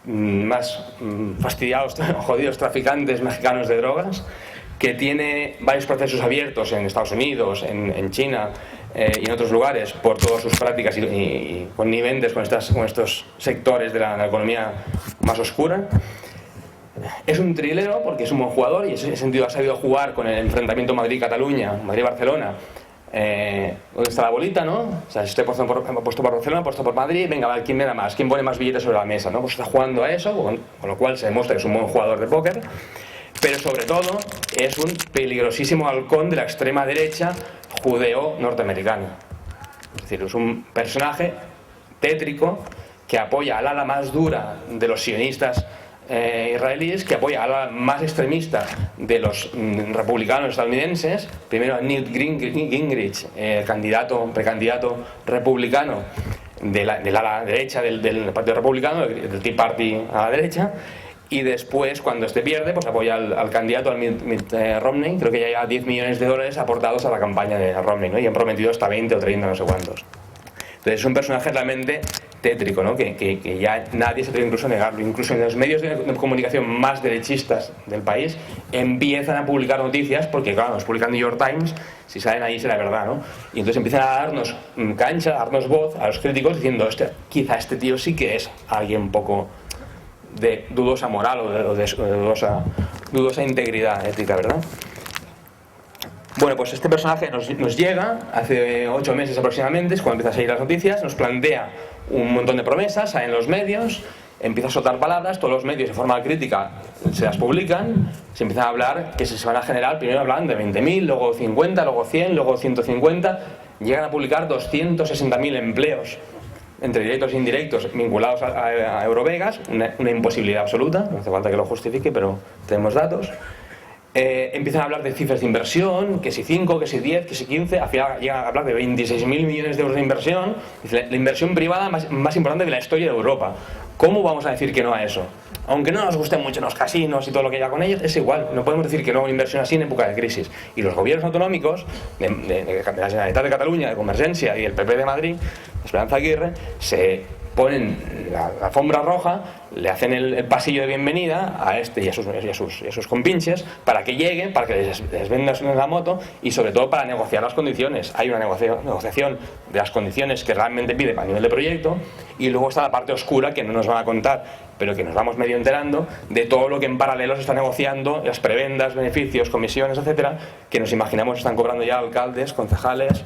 más fastidiados, jodidos traficantes mexicanos de drogas, que tiene varios procesos abiertos en Estados Unidos, en China y en otros lugares por todas sus prácticas y conniventes con estos sectores de la economía más oscura. Es un trilero porque es un buen jugador y en ese sentido ha sabido jugar con el enfrentamiento Madrid-Cataluña, Madrid-Barcelona. ¿Dónde está la bolita, no? O sea, si estoy puesto por Barcelona, puesto por Madrid, venga, a ver quién me da más, quién pone más billetes sobre la mesa, ¿no? Pues está jugando a eso, con lo cual se demuestra que es un buen jugador de póker. Pero sobre todo es un peligrosísimo halcón de la extrema derecha judeo-norteamericana. Es decir, es un personaje tétrico que apoya al ala más dura de los sionistas israelíes, que apoya al ala más extremista de los republicanos estadounidenses, primero a Newt Gingrich, precandidato republicano del ala derecha del Partido Republicano, del Tea Party a la derecha. Y después, cuando este pierde, pues apoya al candidato, al Mitt Romney. Creo que ya hay $10 millones aportados a la campaña de Romney, ¿no? Y han prometido hasta 20 o 30, no sé cuántos. Entonces es un personaje realmente tétrico, ¿no? Que ya nadie se atreve incluso a negarlo. Incluso en los medios de comunicación más derechistas del país empiezan a publicar noticias, porque claro, nos publica el New York Times, si salen ahí será verdad, ¿no? Y entonces empiezan a darnos cancha, a darnos voz a los críticos diciendo, quizá este tío sí que es alguien un poco de dudosa moral o de dudosa integridad ética, ¿verdad? Bueno, pues este personaje nos llega hace 8 meses aproximadamente, es cuando empieza a seguir las noticias, nos plantea un montón de promesas, salen los medios, empieza a soltar palabras, todos los medios de forma crítica se las publican, se empiezan a hablar que se van a generar, primero hablan de 20.000, luego 50, luego 100, luego 150, llegan a publicar 260.000 empleos entre directos e indirectos vinculados a Eurovegas, una imposibilidad absoluta, no hace falta que lo justifique, pero tenemos datos. Empiezan a hablar de cifras de inversión, que si 5, que si 10, que si 15, al final llegan a hablar de 26.000 millones de euros de inversión, la inversión privada más importante de la historia de Europa. ¿Cómo vamos a decir que no a eso? Aunque no nos gusten mucho los casinos y todo lo que haya con ellos, es igual, no podemos decir que no a una inversión así en época de crisis. Y los gobiernos autonómicos, de la Generalitat de Cataluña, de Convergencia y el PP de Madrid, Esperanza Aguirre, se ponen la alfombra roja le hacen el pasillo de bienvenida a este y a sus compinches para que lleguen, para que les vendas la moto y sobre todo para negociar las condiciones. Hay una negociación de las condiciones que realmente pide a nivel de proyecto, y luego está la parte oscura que no nos van a contar, pero que nos vamos medio enterando de todo lo que en paralelo se está negociando, las prebendas, beneficios, comisiones, etcétera, que nos imaginamos están cobrando ya alcaldes, concejales,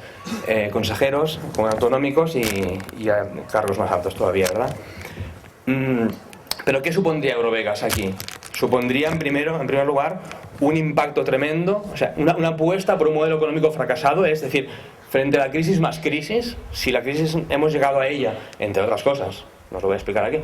consejeros autonómicos y a cargos más altos todavía, ¿verdad? ¿Pero qué supondría Eurovegas aquí? Supondría, en primer lugar, un impacto tremendo, o sea, una apuesta por un modelo económico fracasado, es decir, frente a la crisis más crisis, si la crisis hemos llegado a ella, entre otras cosas, no os lo voy a explicar aquí,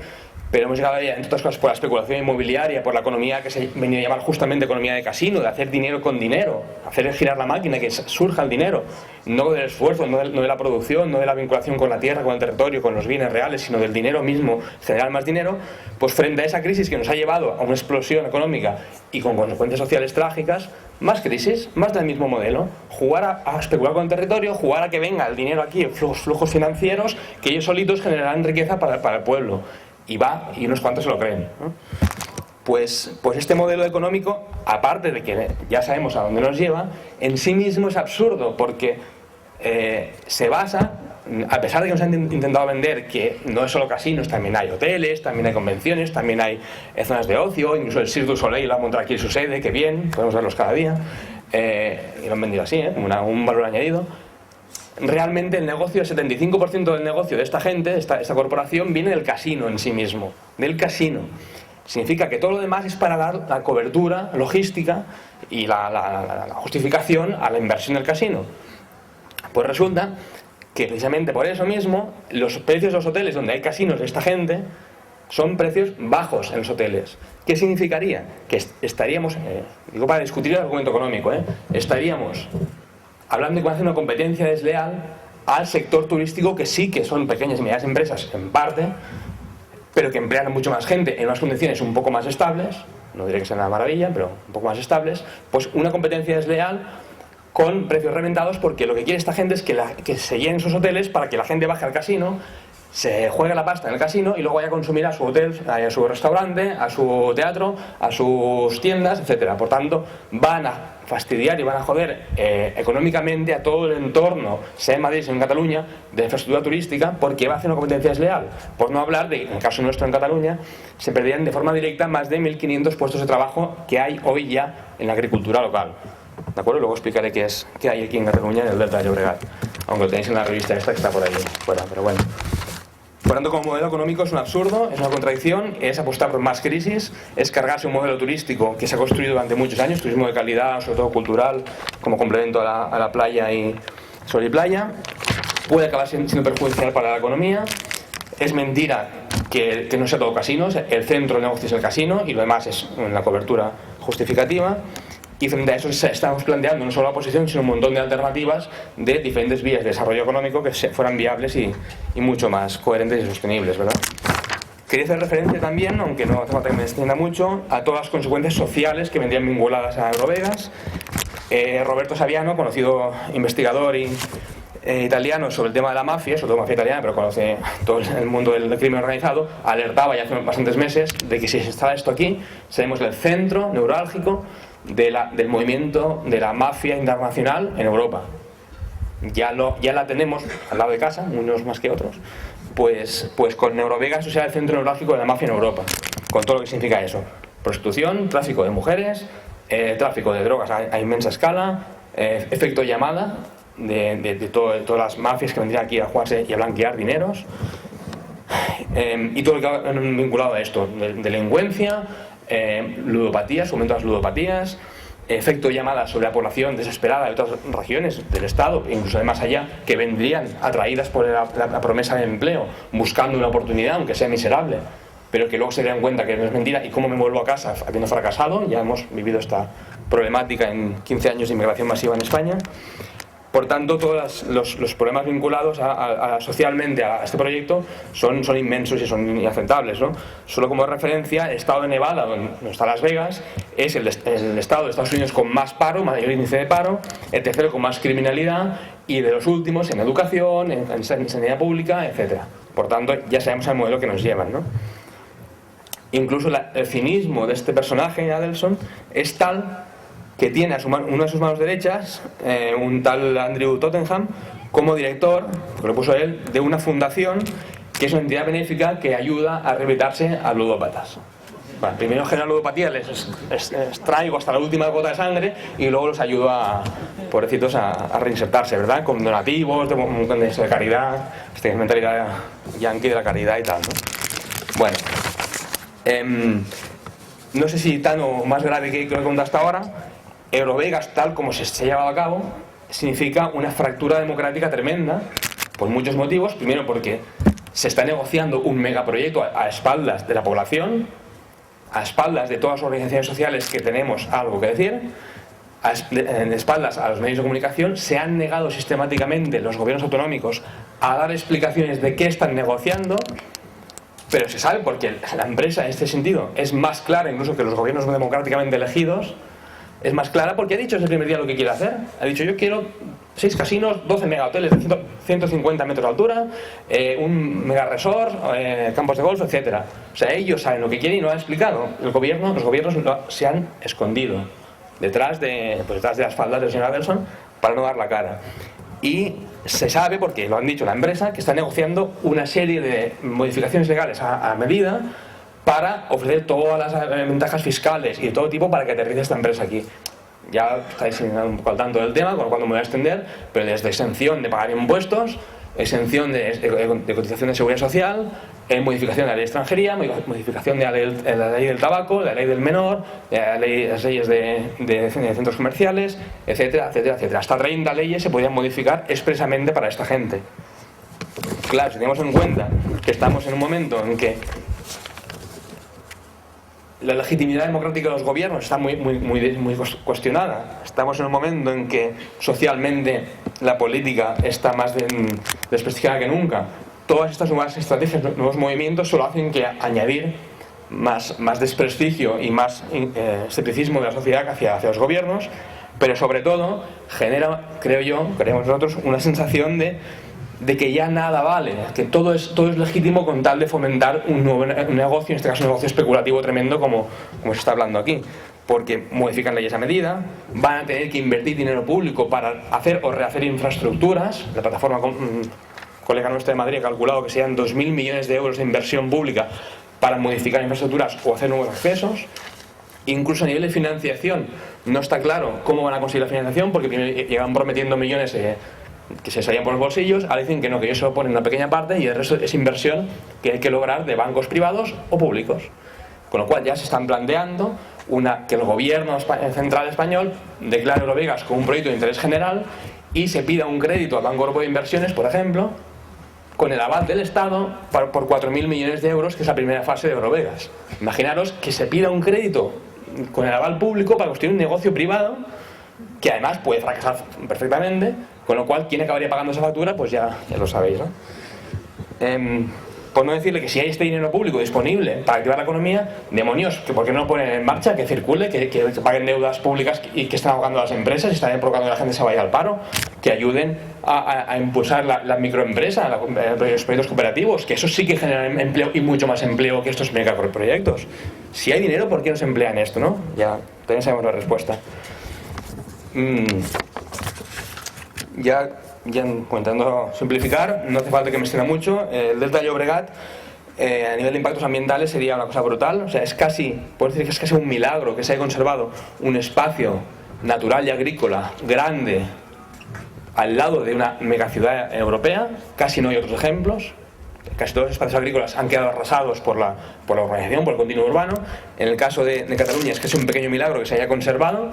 pero hemos llegado a ella, entre otras cosas, por la especulación inmobiliaria, por la economía que se venía a llamar justamente economía de casino, de hacer dinero con dinero, hacer girar la máquina, que surja el dinero, no del esfuerzo, no de la producción, no de la vinculación con la tierra, con el territorio, con los bienes reales, sino del dinero mismo, generar más dinero. Pues frente a esa crisis que nos ha llevado a una explosión económica y con consecuencias sociales trágicas, más crisis, más del mismo modelo, jugar a especular con el territorio, jugar a que venga el dinero aquí, flujos financieros, que ellos solitos generarán riqueza para el pueblo. Y unos cuantos se lo creen, ¿no? Pues este modelo económico, aparte de que ya sabemos a dónde nos lleva, en sí mismo es absurdo, porque se basa, a pesar de que nos han intentado vender que no es solo casinos, también hay hoteles, también hay convenciones, también hay zonas de ocio, incluso el Cirque du Soleil va a montar aquí su sede, que bien, podemos verlos cada día, y lo han vendido así, como un valor añadido. Realmente el negocio, el 75% del negocio de esta gente, esta corporación, viene del casino en sí mismo, del casino. Significa que todo lo demás es para dar la cobertura logística y la justificación a la inversión del casino. Pues resulta que precisamente por eso mismo los precios de los hoteles donde hay casinos de esta gente son precios bajos en los hoteles. ¿Qué significaría? Que estaríamos, digo para discutir el argumento económico, estaríamos hablando de que hace una competencia desleal al sector turístico, que sí que son pequeñas y medianas empresas en parte, pero que emplean mucho más gente en unas condiciones un poco más estables, no diré que sea una maravilla, pero un poco más estables. Pues una competencia desleal con precios reventados, porque lo que quiere esta gente es que se llenen sus hoteles para que la gente baje al casino, se juegue la pasta en el casino y luego vaya a consumir a su hotel, a su restaurante, a su teatro, a sus tiendas, etcétera. Por tanto, van a fastidiar y van a joder económicamente a todo el entorno, sea en Madrid, sea en Cataluña, de infraestructura turística, porque va a hacer una competencia desleal. Por no hablar de, en el caso nuestro en Cataluña, se perderían de forma directa más de 1.500 puestos de trabajo que hay hoy ya en la agricultura local. ¿De acuerdo? Luego explicaré qué hay aquí en Cataluña, en el Delta de Llobregat, aunque lo tenéis en la revista esta que está por ahí fuera, pero bueno. Por tanto, como modelo económico es un absurdo, es una contradicción, es apostar por más crisis, es cargarse un modelo turístico que se ha construido durante muchos años, turismo de calidad, sobre todo cultural, como complemento a la playa y sol y playa, puede acabar siendo perjudicial para la economía. Es mentira que no sea todo casinos, el centro de negocio es el casino y lo demás es la cobertura justificativa. Y frente a eso estamos planteando no solo la oposición, sino un montón de alternativas de diferentes vías de desarrollo económico que fueran viables y mucho más coherentes y sostenibles, ¿verdad? Quería hacer referencia también, aunque no hace falta que me extienda mucho, a todas las consecuencias sociales que vendrían vinculadas a Eurovegas. Roberto Saviano, conocido investigador italiano sobre el tema de la mafia, sobre todo mafia italiana, pero conoce todo el mundo del crimen organizado, alertaba ya hace bastantes meses de que si se instala esto aquí, seremos el centro neurálgico del movimiento de la mafia internacional en Europa. Ya la tenemos al lado de casa, unos más que otros, pues con Eurovegas eso será el centro neurálgico de la mafia en Europa, con todo lo que significa eso: prostitución, tráfico de mujeres, tráfico de drogas a inmensa escala, efecto llamada de todas las mafias que vendrían aquí a jugarse y a blanquear dineros, y todo lo que ha vinculado a esto: delincuencia, ludopatías, aumento de las ludopatías, efecto llamada sobre la población desesperada de otras regiones del Estado, incluso de más allá, que vendrían atraídas por la promesa de empleo, buscando una oportunidad, aunque sea miserable, pero que luego se dan cuenta que no es mentira. ¿Y cómo me vuelvo a casa habiendo fracasado? Ya hemos vivido esta problemática en 15 años de inmigración masiva en España. Por tanto, todos los problemas vinculados socialmente a este proyecto son inmensos y son inaceptables, ¿no? Solo como referencia, el estado de Nevada, donde está Las Vegas, es el estado de Estados Unidos con más paro, mayor índice de paro, el tercero con más criminalidad y de los últimos en educación, en sanidad pública, etc. Por tanto, ya sabemos el modelo que nos llevan, ¿no? Incluso el cinismo de este personaje, Adelson, es tal que tiene a una de sus manos derechas, un tal Andrew Tottenham, como director, que lo puso él, de una fundación que es una entidad benéfica que ayuda a rehabilitarse a ludópatas. Bueno, primero genera ludopatía, les extraigo hasta la última gota de sangre y luego los ayudo pobrecitos, a reinsertarse, ¿verdad? Con donativos, de caridad, esta mentalidad yankee de la caridad y tal, ¿no? Bueno, no sé si tan o más grave que lo que he contado hasta ahora, Eurovegas, tal como se ha llevado a cabo, significa una fractura democrática tremenda, por muchos motivos. Primero porque se está negociando un megaproyecto a espaldas de la población, a espaldas de todas las organizaciones sociales que tenemos algo que decir, en espaldas a los medios de comunicación. Se han negado sistemáticamente los gobiernos autonómicos a dar explicaciones de qué están negociando, pero se sabe porque la empresa en este sentido es más clara incluso que los gobiernos democráticamente elegidos. Es más clara porque ha dicho desde el primer día lo que quiere hacer. Ha dicho: yo quiero 6 casinos, 12 megahoteles de 150 metros de altura, un mega resort, campos de golf, etc. O sea, ellos saben lo que quieren y lo han explicado. Los gobiernos se han escondido detrás de las faldas del señor Adelson para no dar la cara. Y se sabe, porque lo han dicho la empresa, que está negociando una serie de modificaciones legales a medida para ofrecer todas las ventajas fiscales y de todo tipo para que aterrice esta empresa aquí. Ya estáis un poco al tanto del tema, con lo cual no me voy a extender, pero desde exención de pagar impuestos, exención de cotización de seguridad social, modificación de la ley de extranjería, modificación de la ley del tabaco, de la ley del menor, de las leyes de centros comerciales, etcétera, etcétera, etcétera. Hasta 30 leyes se podían modificar expresamente para esta gente. Claro, si tenemos en cuenta que estamos en un momento en que la legitimidad democrática de los gobiernos está muy cuestionada. Estamos en un momento en que socialmente la política está más desprestigiada que nunca. Todas estas nuevas estrategias, nuevos movimientos solo hacen que añadir más desprestigio y más escepticismo de la sociedad hacia los gobiernos, pero sobre todo genera, creemos nosotros, una sensación de que ya nada vale, que todo es legítimo con tal de fomentar un nuevo negocio, en este caso un negocio especulativo tremendo como se está hablando aquí, porque modifican leyes a medida, van a tener que invertir dinero público para hacer o rehacer infraestructuras. La plataforma colega nuestra de Madrid ha calculado que sean 2.000 millones de euros de inversión pública para modificar infraestructuras o hacer nuevos accesos. Incluso a nivel de financiación no está claro cómo van a conseguir la financiación, porque primero llegan prometiendo millones que se salían por los bolsillos. Ahora dicen que no, que ellos solo ponen una pequeña parte y el resto es inversión que hay que lograr de bancos privados o públicos, con lo cual ya se están planteando que el gobierno central español declare Eurovegas como un proyecto de interés general y se pida un crédito al Banco Europeo de Inversiones, por ejemplo, con el aval del Estado por 4.000 millones de euros, que es la primera fase de Eurovegas. Imaginaros que se pida un crédito con el aval público para construir un negocio privado que además puede fracasar perfectamente, con lo cual, ¿quién acabaría pagando esa factura? Pues ya lo sabéis, ¿no? Por no decirle que si hay este dinero público disponible para activar la economía, demonios, que por qué no lo ponen en marcha, que circule, que paguen deudas públicas y que están ahogando a las empresas y están provocando que la gente se vaya al paro, que ayuden a impulsar la microempresa, los proyectos cooperativos, que eso sí que generan empleo y mucho más empleo que estos megaproyectos. Si hay dinero, ¿por qué no se emplea en esto, no? Ya también sabemos la respuesta. Ya intentando simplificar, no hace falta que me extienda mucho. El Delta de Llobregat, a nivel de impactos ambientales, sería una cosa brutal. O sea, puedo decir que es casi un milagro que se haya conservado un espacio natural y agrícola grande al lado de una megaciudad europea. Casi no hay otros ejemplos. Casi todos los espacios agrícolas han quedado arrasados por la urbanización, por el continuo urbano. En el caso de Cataluña es casi un pequeño milagro que se haya conservado.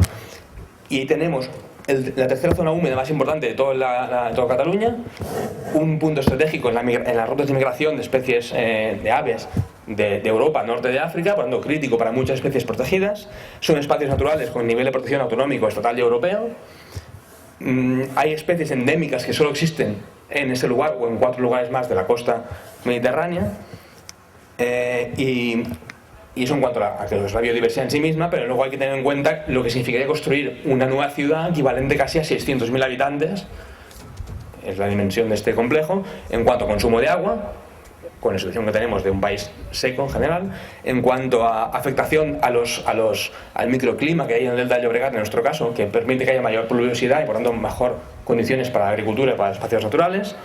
Y ahí tenemos la tercera zona húmeda más importante de toda Cataluña, un punto estratégico en las rutas de migración de especies de aves de Europa, norte de África, por lo tanto crítico para muchas especies protegidas. Son espacios naturales con nivel de protección autonómico, estatal y europeo. Hay especies endémicas que solo existen en ese lugar o en 4 lugares más de la costa mediterránea. Y eso en cuanto a que es la biodiversidad en sí misma, pero luego hay que tener en cuenta lo que significaría construir una nueva ciudad equivalente casi a 600.000 habitantes, es la dimensión de este complejo, en cuanto a consumo de agua, con la situación que tenemos de un país seco en general. En cuanto a afectación al microclima que hay en el delta del Llobregat, en nuestro caso, que permite que haya mayor pluviosidad y por tanto mejor condiciones para la agricultura y para los espacios naturales.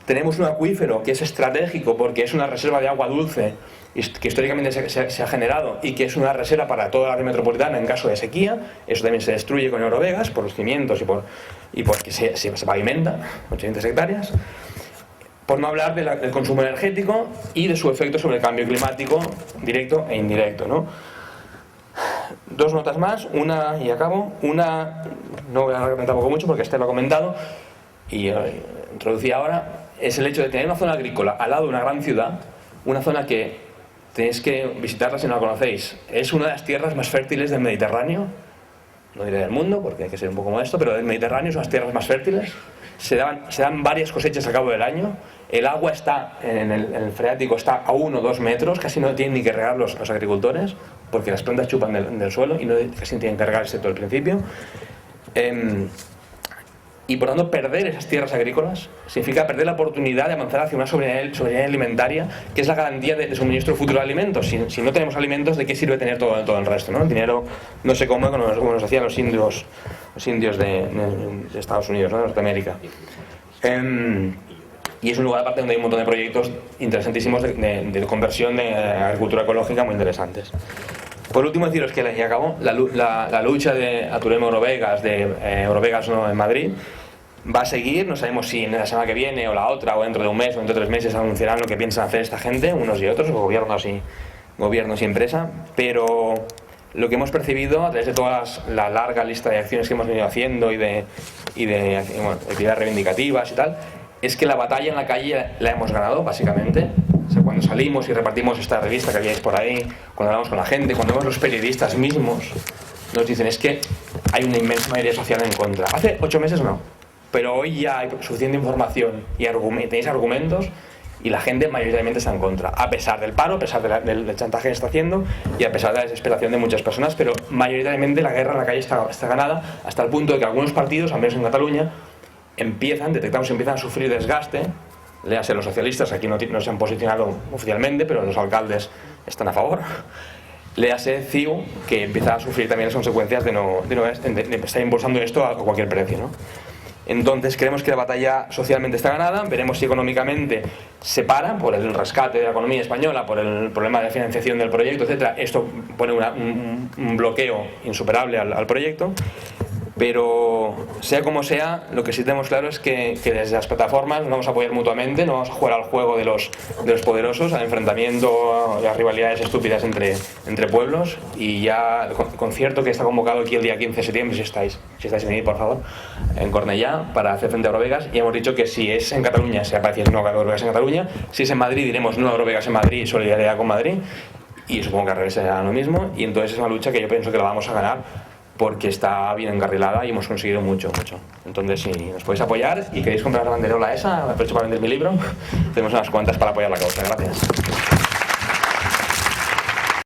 Tenemos un acuífero que es estratégico porque es una reserva de agua dulce que históricamente se ha generado y que es una reserva para toda la área metropolitana en caso de sequía. Eso también se destruye con Eurovegas por los cimientos y porque se pavimenta, 800 hectáreas. Por no hablar del consumo energético y de su efecto sobre el cambio climático directo e indirecto, ¿no? Dos notas más, una y acabo. Una, no voy a alargarme tampoco mucho porque este lo ha comentado y introducí ahora, es el hecho de tener una zona agrícola al lado de una gran ciudad, una zona que tenéis que visitarla si no la conocéis. Es una de las tierras más fértiles del Mediterráneo, no diré del mundo porque hay que ser un poco modesto, pero del Mediterráneo son las tierras más fértiles. Se dan varias cosechas al cabo del año. El agua está en el freático, está a 1 o 2 metros, casi no tienen ni que regar los agricultores porque las plantas chupan del suelo y casi no tienen que regar excepto al principio. Y por tanto perder esas tierras agrícolas significa perder la oportunidad de avanzar hacia una soberanía alimentaria, que es la garantía de suministro futuro de alimentos. Si no tenemos alimentos, ¿de qué sirve tener todo el resto, ¿no? El dinero no se come como nos hacían los indios de Estados Unidos, ¿no? De Norteamérica. Y es un lugar aparte donde hay un montón de proyectos interesantísimos de conversión de agricultura ecológica muy interesantes. Por último, deciros que ya acabó la lucha de Aturem Eurovegas, Eurovegas no en Madrid, va a seguir. No sabemos si en la semana que viene o la otra, o dentro de un mes o dentro de 3 meses anunciarán lo que piensan hacer esta gente, unos y otros, gobiernos y empresa, pero lo que hemos percibido a través de toda la larga lista de acciones que hemos venido haciendo y de actividades reivindicativas y tal, es que la batalla en la calle la hemos ganado, básicamente. O sea, cuando salimos y repartimos esta revista que habíais por ahí, cuando hablamos con la gente, cuando vemos los periodistas mismos, nos dicen es que hay una inmensa mayoría social en contra. Hace 8 meses no, pero hoy ya hay suficiente información y tenéis argumentos y la gente mayoritariamente está en contra, a pesar del paro, a pesar del chantaje que está haciendo y a pesar de la desesperación de muchas personas, pero mayoritariamente la guerra en la calle está ganada, hasta el punto de que algunos partidos, al menos en Cataluña, empiezan a sufrir desgaste. Léase, los socialistas aquí no se han posicionado oficialmente, pero los alcaldes están a favor. Léase CiU, que empieza a sufrir también las consecuencias de estar impulsando esto a cualquier precio, ¿no? Entonces creemos que la batalla socialmente está ganada. Veremos si económicamente se para por el rescate de la economía española, por el problema de financiación del proyecto, etcétera. Esto pone un bloqueo insuperable al proyecto. Pero sea como sea, lo que sí tenemos claro es que desde las plataformas nos vamos a apoyar mutuamente, no vamos a jugar al juego de los poderosos, al enfrentamiento, a las rivalidades estúpidas entre pueblos. Y ya el concierto que está convocado aquí el día 15 de septiembre, si estáis en ahí, por favor, en Cornellá, para hacer frente a Eurovegas. Y hemos dicho que si es en Cataluña, se aparece no Eurovegas en Cataluña; si es en Madrid, diremos no Eurovegas en Madrid, solidaridad con Madrid. Y supongo que al revés será lo mismo. Y entonces es una lucha que yo pienso que la vamos a ganar, porque está bien encarrilada y hemos conseguido mucho. Entonces, si nos podéis apoyar y queréis comprar la banderola esa, aprovecho para vender mi libro, tenemos unas cuantas para apoyar la causa. Gracias.